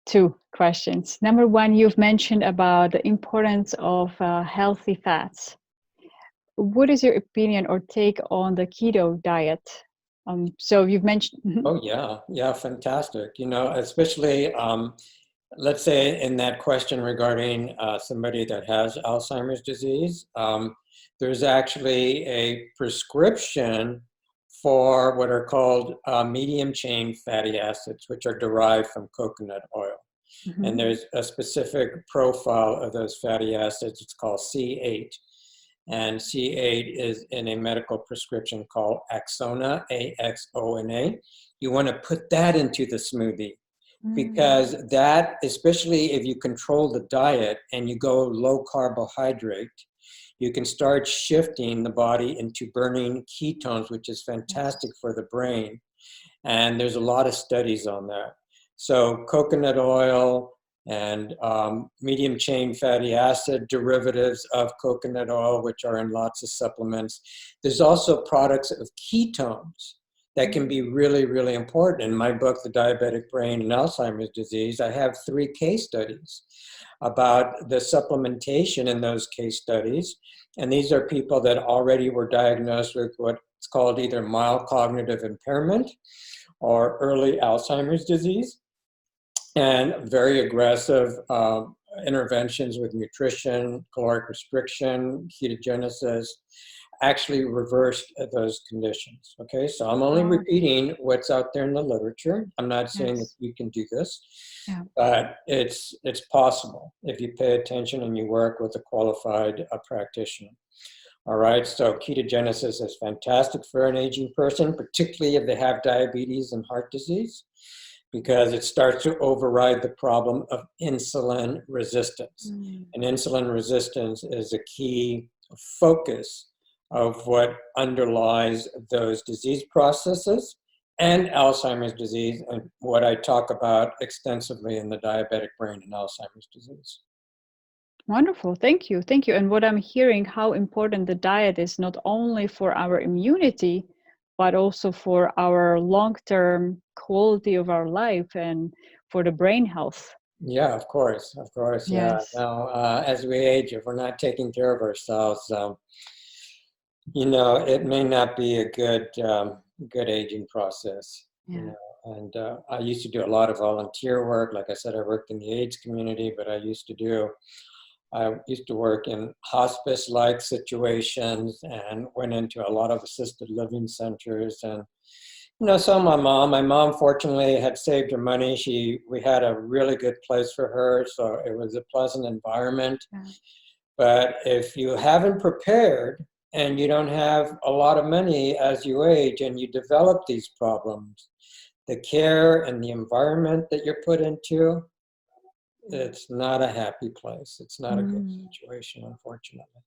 2 questions. Number 1, you've mentioned about the importance of healthy fats. What is your opinion or take on the keto diet? So you've mentioned. Oh yeah, fantastic. Especially let's say in that question regarding somebody that has Alzheimer's disease, there's actually a prescription for what are called medium chain fatty acids, which are derived from coconut oil. Mm-hmm. And there's a specific profile of those fatty acids. It's called C8. And C8 is in a medical prescription called Axona, AXONA. You want to put that into the smoothie, because that, especially if you control the diet and you go low carbohydrate, you can start shifting the body into burning ketones, which is fantastic for the brain. And there's a lot of studies on that. So coconut oil and medium chain fatty acid derivatives of coconut oil, which are in lots of supplements. There's also products of ketones that can be really, really important. In my book, The Diabetic Brain and Alzheimer's Disease, I have 3 case studies about the supplementation in those case studies. And these are people that already were diagnosed with what's called either mild cognitive impairment or early Alzheimer's disease, and very aggressive interventions with nutrition, caloric restriction, ketogenesis, actually reversed those conditions. Okay, so I'm only repeating what's out there in the literature. I'm not saying that you can do this, but it's possible if you pay attention and you work with a qualified practitioner. All right, so ketogenesis is fantastic for an aging person, particularly if they have diabetes and heart disease, because it starts to override the problem of insulin resistance. And insulin resistance is a key focus of what underlies those disease processes and Alzheimer's disease, and what I talk about extensively in The Diabetic Brain and Alzheimer's Disease. Wonderful, thank you, thank you. And what I'm hearing, how important the diet is not only for our immunity, but also for our long-term quality of our life and for the brain health. Yeah, of course, yes. Yeah. Now, as we age, if we're not taking care of ourselves, it may not be a good aging process. And I used to do a lot of volunteer work. Like I said, I worked in the AIDS community, but I used to work in hospice-like situations and went into a lot of assisted living centers. And so my mom fortunately had saved her money. We had a really good place for her, so it was a pleasant environment. But if you haven't prepared and you don't have a lot of money as you age and you develop these problems, the care and the environment that you're put into, it's not a happy place. It's not a good situation, unfortunately.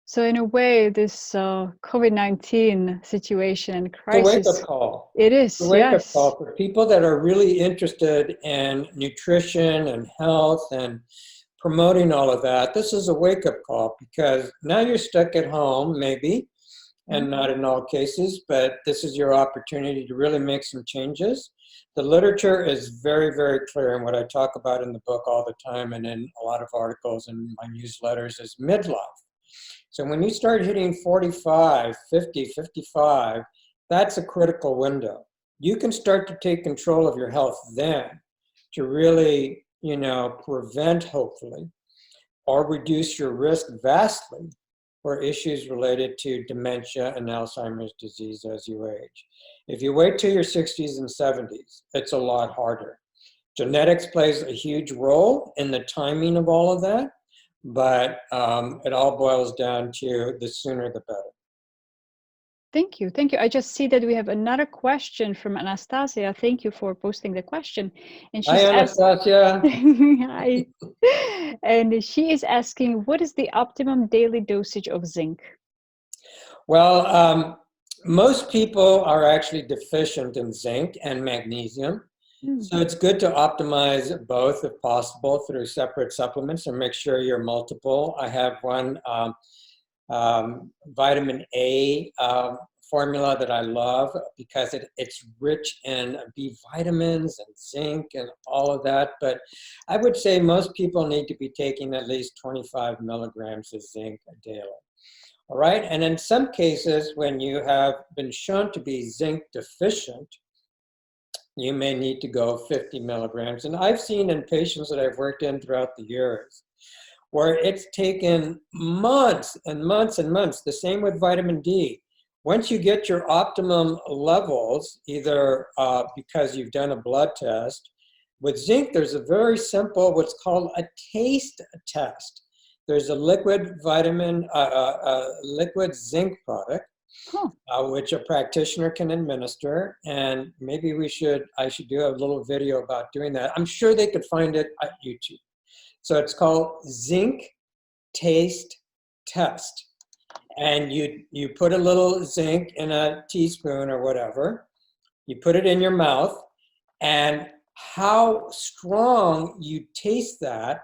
So in a way, this COVID-19 situation and crisis, it's a wake-up call. It is, it's a wake-up call for people that are really interested in nutrition and health and promoting all of that, this is a wake-up call, because now you're stuck at home, maybe, and not in all cases, but this is your opportunity to really make some changes. The literature is very, very clear, and what I talk about in the book all the time and in a lot of articles and my newsletters is midlife. So when you start hitting 45, 50, 55, that's a critical window. You can start to take control of your health then to really, you know, prevent, hopefully, or reduce your risk vastly for issues related to dementia and Alzheimer's disease as you age. If you wait till your 60s and 70s, it's a lot harder. Genetics plays a huge role in the timing of all of that, but it all boils down to the sooner the better. Thank you. Thank you. I just see that we have another question from Anastasia. Thank you for posting the question. And she's Hi, Anastasia. Hi. And she is asking, what is the optimum daily dosage of zinc? Well, most people are actually deficient in zinc and magnesium. So it's good to optimize both if possible through separate supplements, and make sure you're multiple. I have one vitamin A formula that I love because it's rich in B vitamins and zinc and all of that. But I would say most people need to be taking at least 25 milligrams of zinc daily. All right. And in some cases, when you have been shown to be zinc deficient, you may need to go 50 milligrams. And I've seen in patients that I've worked in throughout the years where it's taken months and months and months. The same with vitamin D. Once you get your optimum levels, either because you've done a blood test, with zinc, there's a very simple, what's called a taste test. There's a liquid vitamin, liquid zinc product, which a practitioner can administer, and maybe I should do a little video about doing that. I'm sure they could find it at YouTube. So it's called Zinc Taste Test. And you put a little zinc in a teaspoon or whatever, you put it in your mouth, and how strong you taste that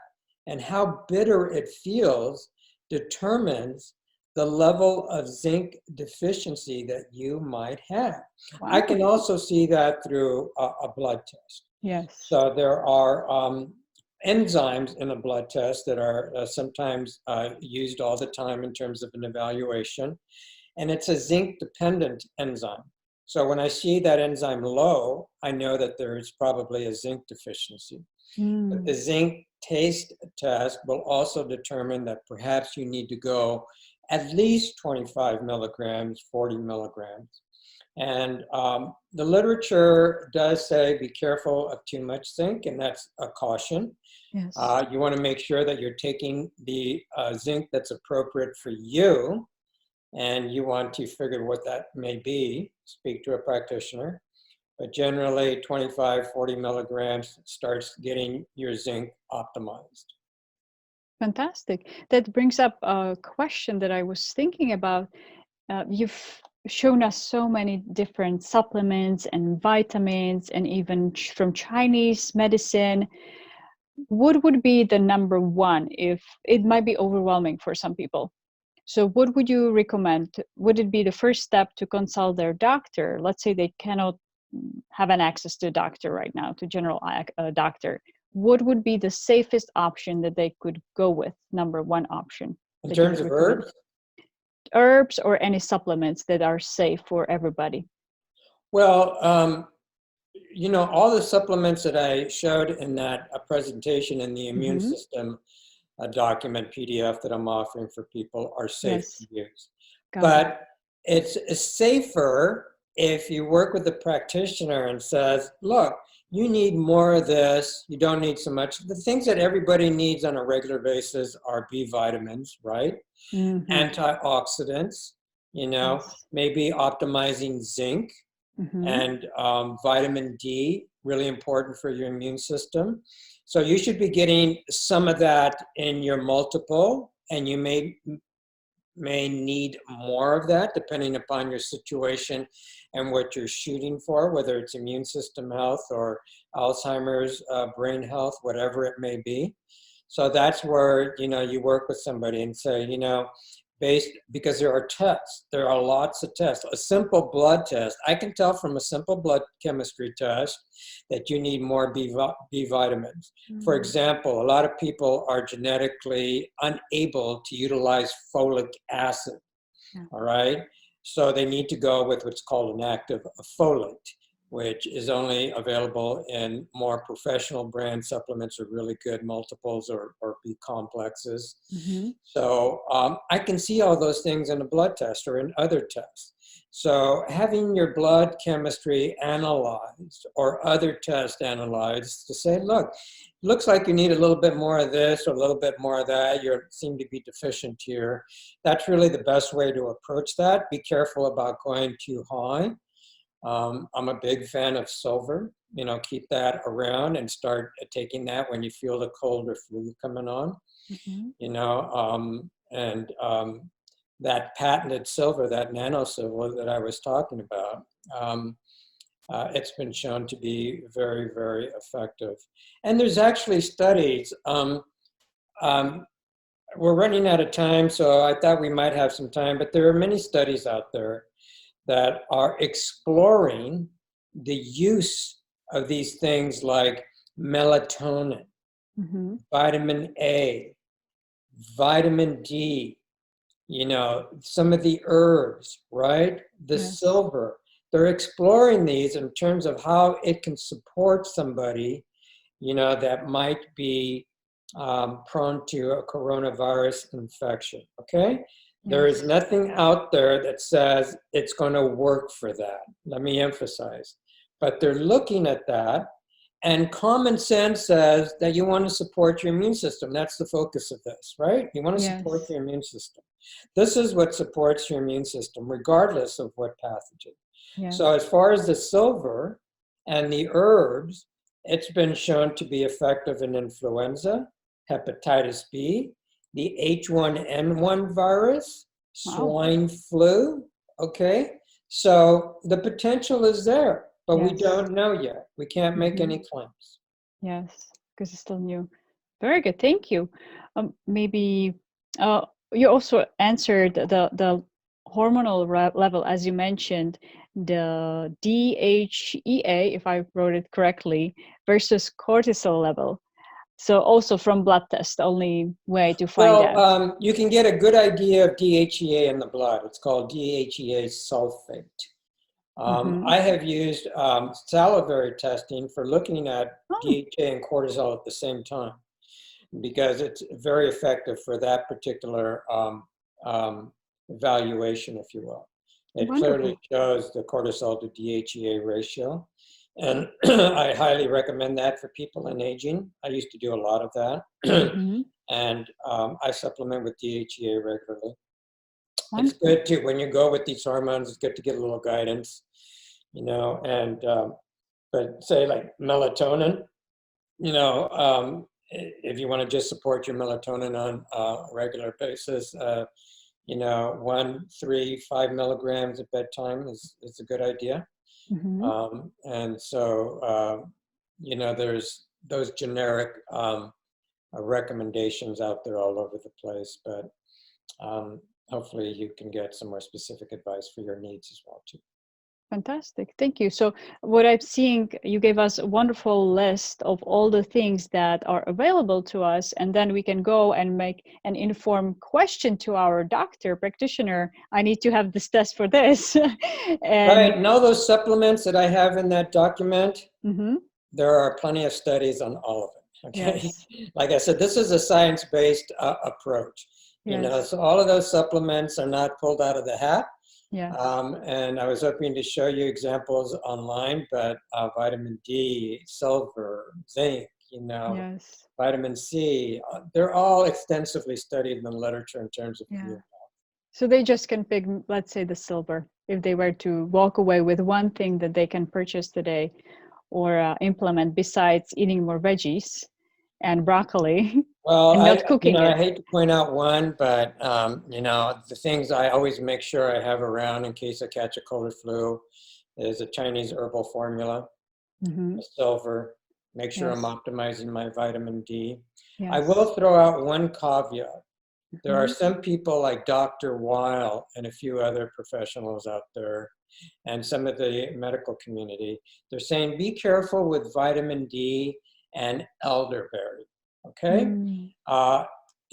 and how bitter it feels determines the level of zinc deficiency that you might have. Wow. I can also see that through a blood test. Yes. So there are enzymes in a blood test that are sometimes used all the time in terms of an evaluation, and it's a zinc-dependent enzyme. So when I see that enzyme low, I know that there's probably a zinc deficiency. But the zinc taste test will also determine that perhaps you need to go at least 25 milligrams, 40 milligrams. And the literature does say be careful of too much zinc, and that's a caution. Yes. You want to make sure that you're taking the zinc that's appropriate for you, and you want to figure what that may be, speak to a practitioner. But generally 25, 40 milligrams starts getting your zinc optimized. Fantastic. That brings up a question that I was thinking about. You've shown us so many different supplements and vitamins, and even from Chinese medicine. What would be the number one, if it might be overwhelming for some people? So what would you recommend? Would it be the first step to consult their doctor? Let's say they cannot have an access to a doctor right now, to general doctor. What would be the safest option that they could go with, number one option? In terms of herbs? Herbs or any supplements that are safe for everybody? Well, you know, all the supplements that I showed in that presentation in the immune system document PDF that I'm offering for people are safe to use. But it's safer if you work with a practitioner and says, look, you need more of this, you don't need so much. The things that everybody needs on a regular basis are B vitamins, right? Antioxidants, you know, maybe optimizing zinc and vitamin D, really important for your immune system. So you should be getting some of that in your multiple, and you may need more of that depending upon your situation and what you're shooting for, whether it's immune system health or Alzheimer's brain health, whatever it may be. So that's where, you know, you work with somebody and say, you know, because there are tests, there are lots of tests. A simple blood test, I can tell from a simple blood chemistry test that you need more B vitamins. For example, a lot of people are genetically unable to utilize folic acid, all right? So they need to go with what's called an active folate, which is only available in more professional brand supplements or really good multiples or B complexes. So I can see all those things in a blood test or in other tests. So having your blood chemistry analyzed or other tests analyzed to say, look, looks like you need a little bit more of this or a little bit more of that. You seem to be deficient here. That's really the best way to approach that. Be careful about going too high. I'm a big fan of silver. You know, keep that around and start taking that when you feel the cold or flu coming on. You know, that patented silver, that nano silver that I was talking about, it's been shown to be very, very effective. And there's actually studies. We're running out of time, so I thought we might have some time, but there are many studies out there that are exploring the use of these things like melatonin, vitamin A, vitamin D, you know, some of the herbs, right? The silver. They're exploring these in terms of how it can support somebody, you know, that might be prone to a coronavirus infection, okay? There is nothing out there that says it's going to work for that. Let me emphasize. But they're looking at that, and common sense says that you want to support your immune system. That's the focus of this, right? You want to support your immune system. This is what supports your immune system, regardless of what pathogen. So as far as the silver and the herbs, it's been shown to be effective in influenza, hepatitis B, the H1N1 virus, swine flu, okay? So the potential is there, but we don't know yet. We can't make any claims. Yes, because it's still new. Very good, thank you. Maybe you also answered the hormonal level, as you mentioned, the DHEA, if I wrote it correctly, versus cortisol level. So also from blood test, the only way to find out. Well, you can get a good idea of DHEA in the blood. It's called DHEA sulfate. I have used salivary testing for looking at DHEA and cortisol at the same time, because it's very effective for that particular evaluation, if you will. It clearly shows the cortisol to DHEA ratio. And I highly recommend that for people in aging. I used to do a lot of that. And I supplement with DHEA regularly. It's good too, when you go with these hormones, it's good to get a little guidance, you know, and, but say like melatonin, you know, if you want to just support your melatonin on a regular basis, you know, 1, 3, 5 milligrams at bedtime is a good idea. And so, you know, there's those generic recommendations out there all over the place, but hopefully you can get some more specific advice for your needs as well too. Fantastic, thank you. So what I'm seeing, you gave us a wonderful list of all the things that are available to us, and then we can go and make an informed question to our doctor, practitioner. I need to have this test for this. Right, and all those supplements that I have in that document, there are plenty of studies on all of it, okay? Like I said, this is a science-based approach. You know, so all of those supplements are not pulled out of the hat. And I was hoping to show you examples online, but vitamin D, silver, zinc, you know, vitamin C, they're all extensively studied in the literature in terms of health. So they just can pick, let's say, the silver, if they were to walk away with one thing that they can purchase today or implement besides eating more veggies and broccoli. Well, and not cooking I hate to point out one, but you know, the things I always make sure I have around in case I catch a cold or flu is a Chinese herbal formula, silver, make sure I'm Yes. optimizing my vitamin D. I Yes. will throw out one caveat. There are Mhm. some people like Dr. Weil and a few other professionals out there and some of the medical community. They're saying, be careful with vitamin D and elderberry, okay? Mm.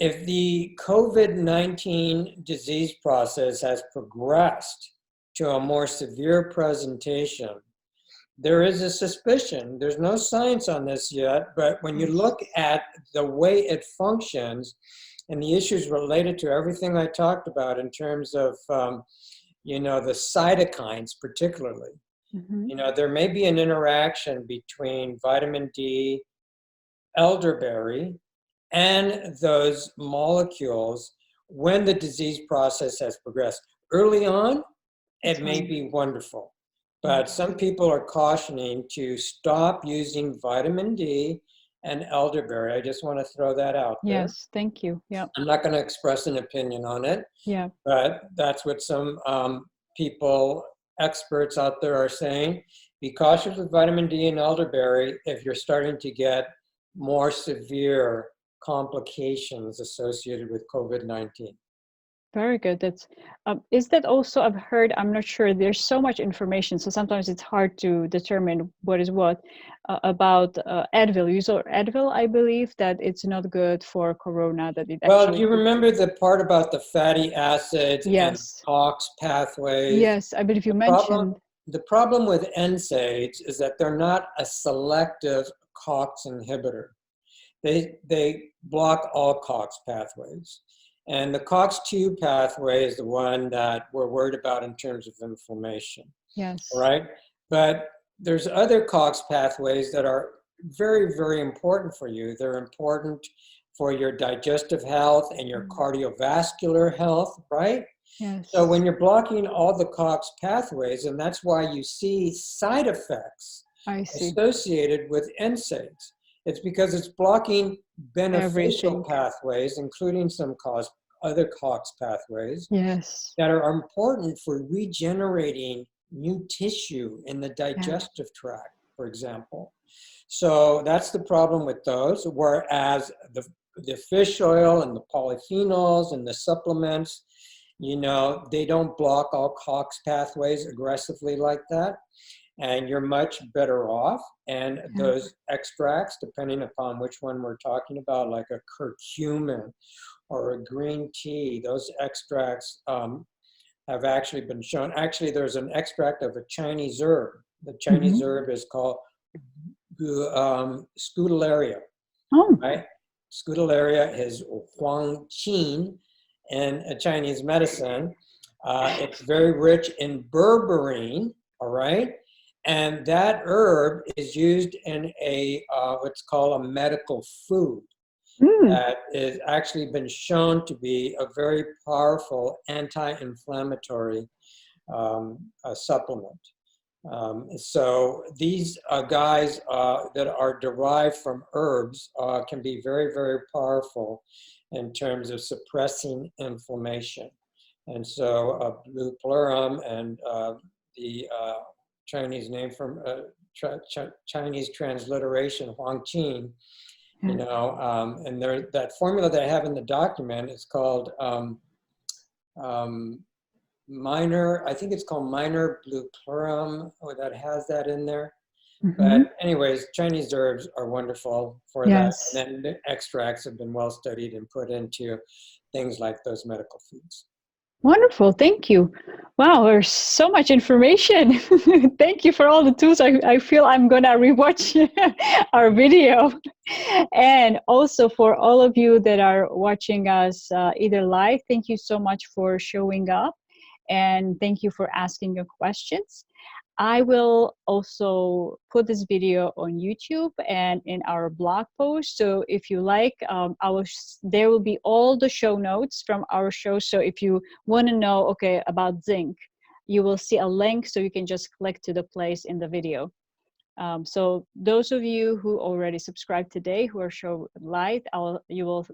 If the COVID-19 disease process has progressed to a more severe presentation, there is a suspicion, there's no science on this yet, but when you Yes. look at the way it functions and the issues related to everything I talked about in terms of, you know, the cytokines particularly, Mhm. you know, there may be an interaction between vitamin D, elderberry, and those molecules when the disease process has progressed. Early on, That's it may right. be wonderful, but Yes. some people are cautioning to stop using vitamin D and elderberry. I just want to throw that out there. Yes. Thank you. Yeah. I'm not going to express an opinion on it, Yeah. but that's what some people, experts out there are saying. Be cautious with vitamin D and elderberry if you're starting to get more severe complications associated with COVID-19. Very good. That's is that also I've heard, I'm not sure, there's so much information, so sometimes it's hard to determine what is what about Advil. You saw Advil, I believe that it's not good for corona, that it Well, do actually you remember the part about the fatty acids and yes. COX pathways? Yes, I believe you The problem, mentioned. the problem with NSAIDs is that they're not a selective COX inhibitor. They block all COX pathways. And the COX-2 pathway is the one that we're worried about in terms of inflammation, Yes. right? But there's other COX pathways that are very, very important for you. They're important for your digestive health and your Mm. cardiovascular health, right? So Yes. when you're blocking all the COX pathways, and that's why you see side effects I see. associated with NSAIDs, it's because it's blocking beneficial Everything. pathways, including some other COX pathways Yes. that are important for regenerating new tissue in the Yeah. digestive tract, for example. So that's the problem with those, whereas the fish oil and the polyphenols and the supplements, you know, they don't block all COX pathways aggressively like that, and you're much better off. And Yeah. those extracts, depending upon which one we're talking about, like a curcumin or a green tea, those extracts have actually been shown. Actually, there's an extract of a Chinese herb. The Chinese Mhm. herb is called Scutellaria, Oh, right? Scutellaria is Huangqin in a Chinese medicine. It's very rich in berberine, all right? And that herb is used in a what's called a medical food mm. that has actually been shown to be a very powerful anti-inflammatory supplement. So these guys that are derived from herbs can be very, very powerful in terms of suppressing inflammation. And so blue pleurum and the Chinese name from Chinese transliteration, Huangqin, you Yeah. know, and there, that formula that I have in the document is called minor, I think it's called minor blue pleurum, or that has that in there. Mhm. But anyways, Chinese herbs are wonderful for that. Yes. And then the extracts have been well studied and put into things like those medical foods. Wonderful. Thank you. Wow, there's so much information. Thank you for all the tools. I feel I'm going to rewatch our video. And also for all of you that are watching us either live, thank you so much for showing up. And thank you for asking your questions. I will also put this video on YouTube and in our blog post. So if you like, there will be all the show notes from our show. So if you want to know, okay, about zinc, you will see a link so you can just click to the place in the video. So those of you who already subscribed today, who are shown live, you will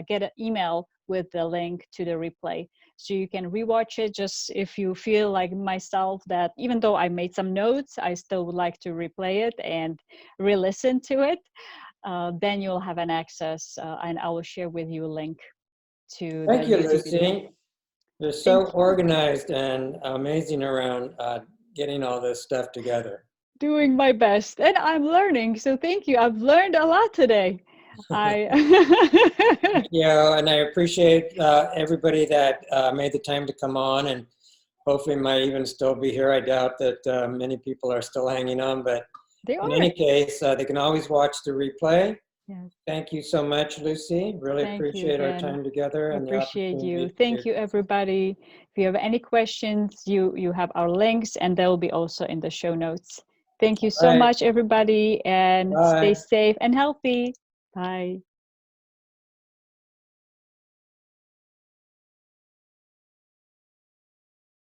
get an email with the link to the replay. so you can rewatch it. Just if you feel like myself that even though I made some notes, I still would like to replay it and re-listen to it, then you'll have an access, and I will share with you a link to the Thank you, YouTube video. Lucie. You're Thank so you. organized and amazing around getting all this stuff together. Doing my best, and I'm learning, so thank you. I've learned a lot today. Thank you, and I appreciate everybody that made the time to come on, and hopefully might even still be here. I doubt that many people are still hanging on, but in any case, they can always watch the replay. Yes. Thank you so much, Lucie. Really appreciate our time together. And appreciate you. Thank you, everybody. If you have any questions, you have our links, and they'll be also in the show notes. Thank you so much, everybody, and stay safe and healthy. Bye.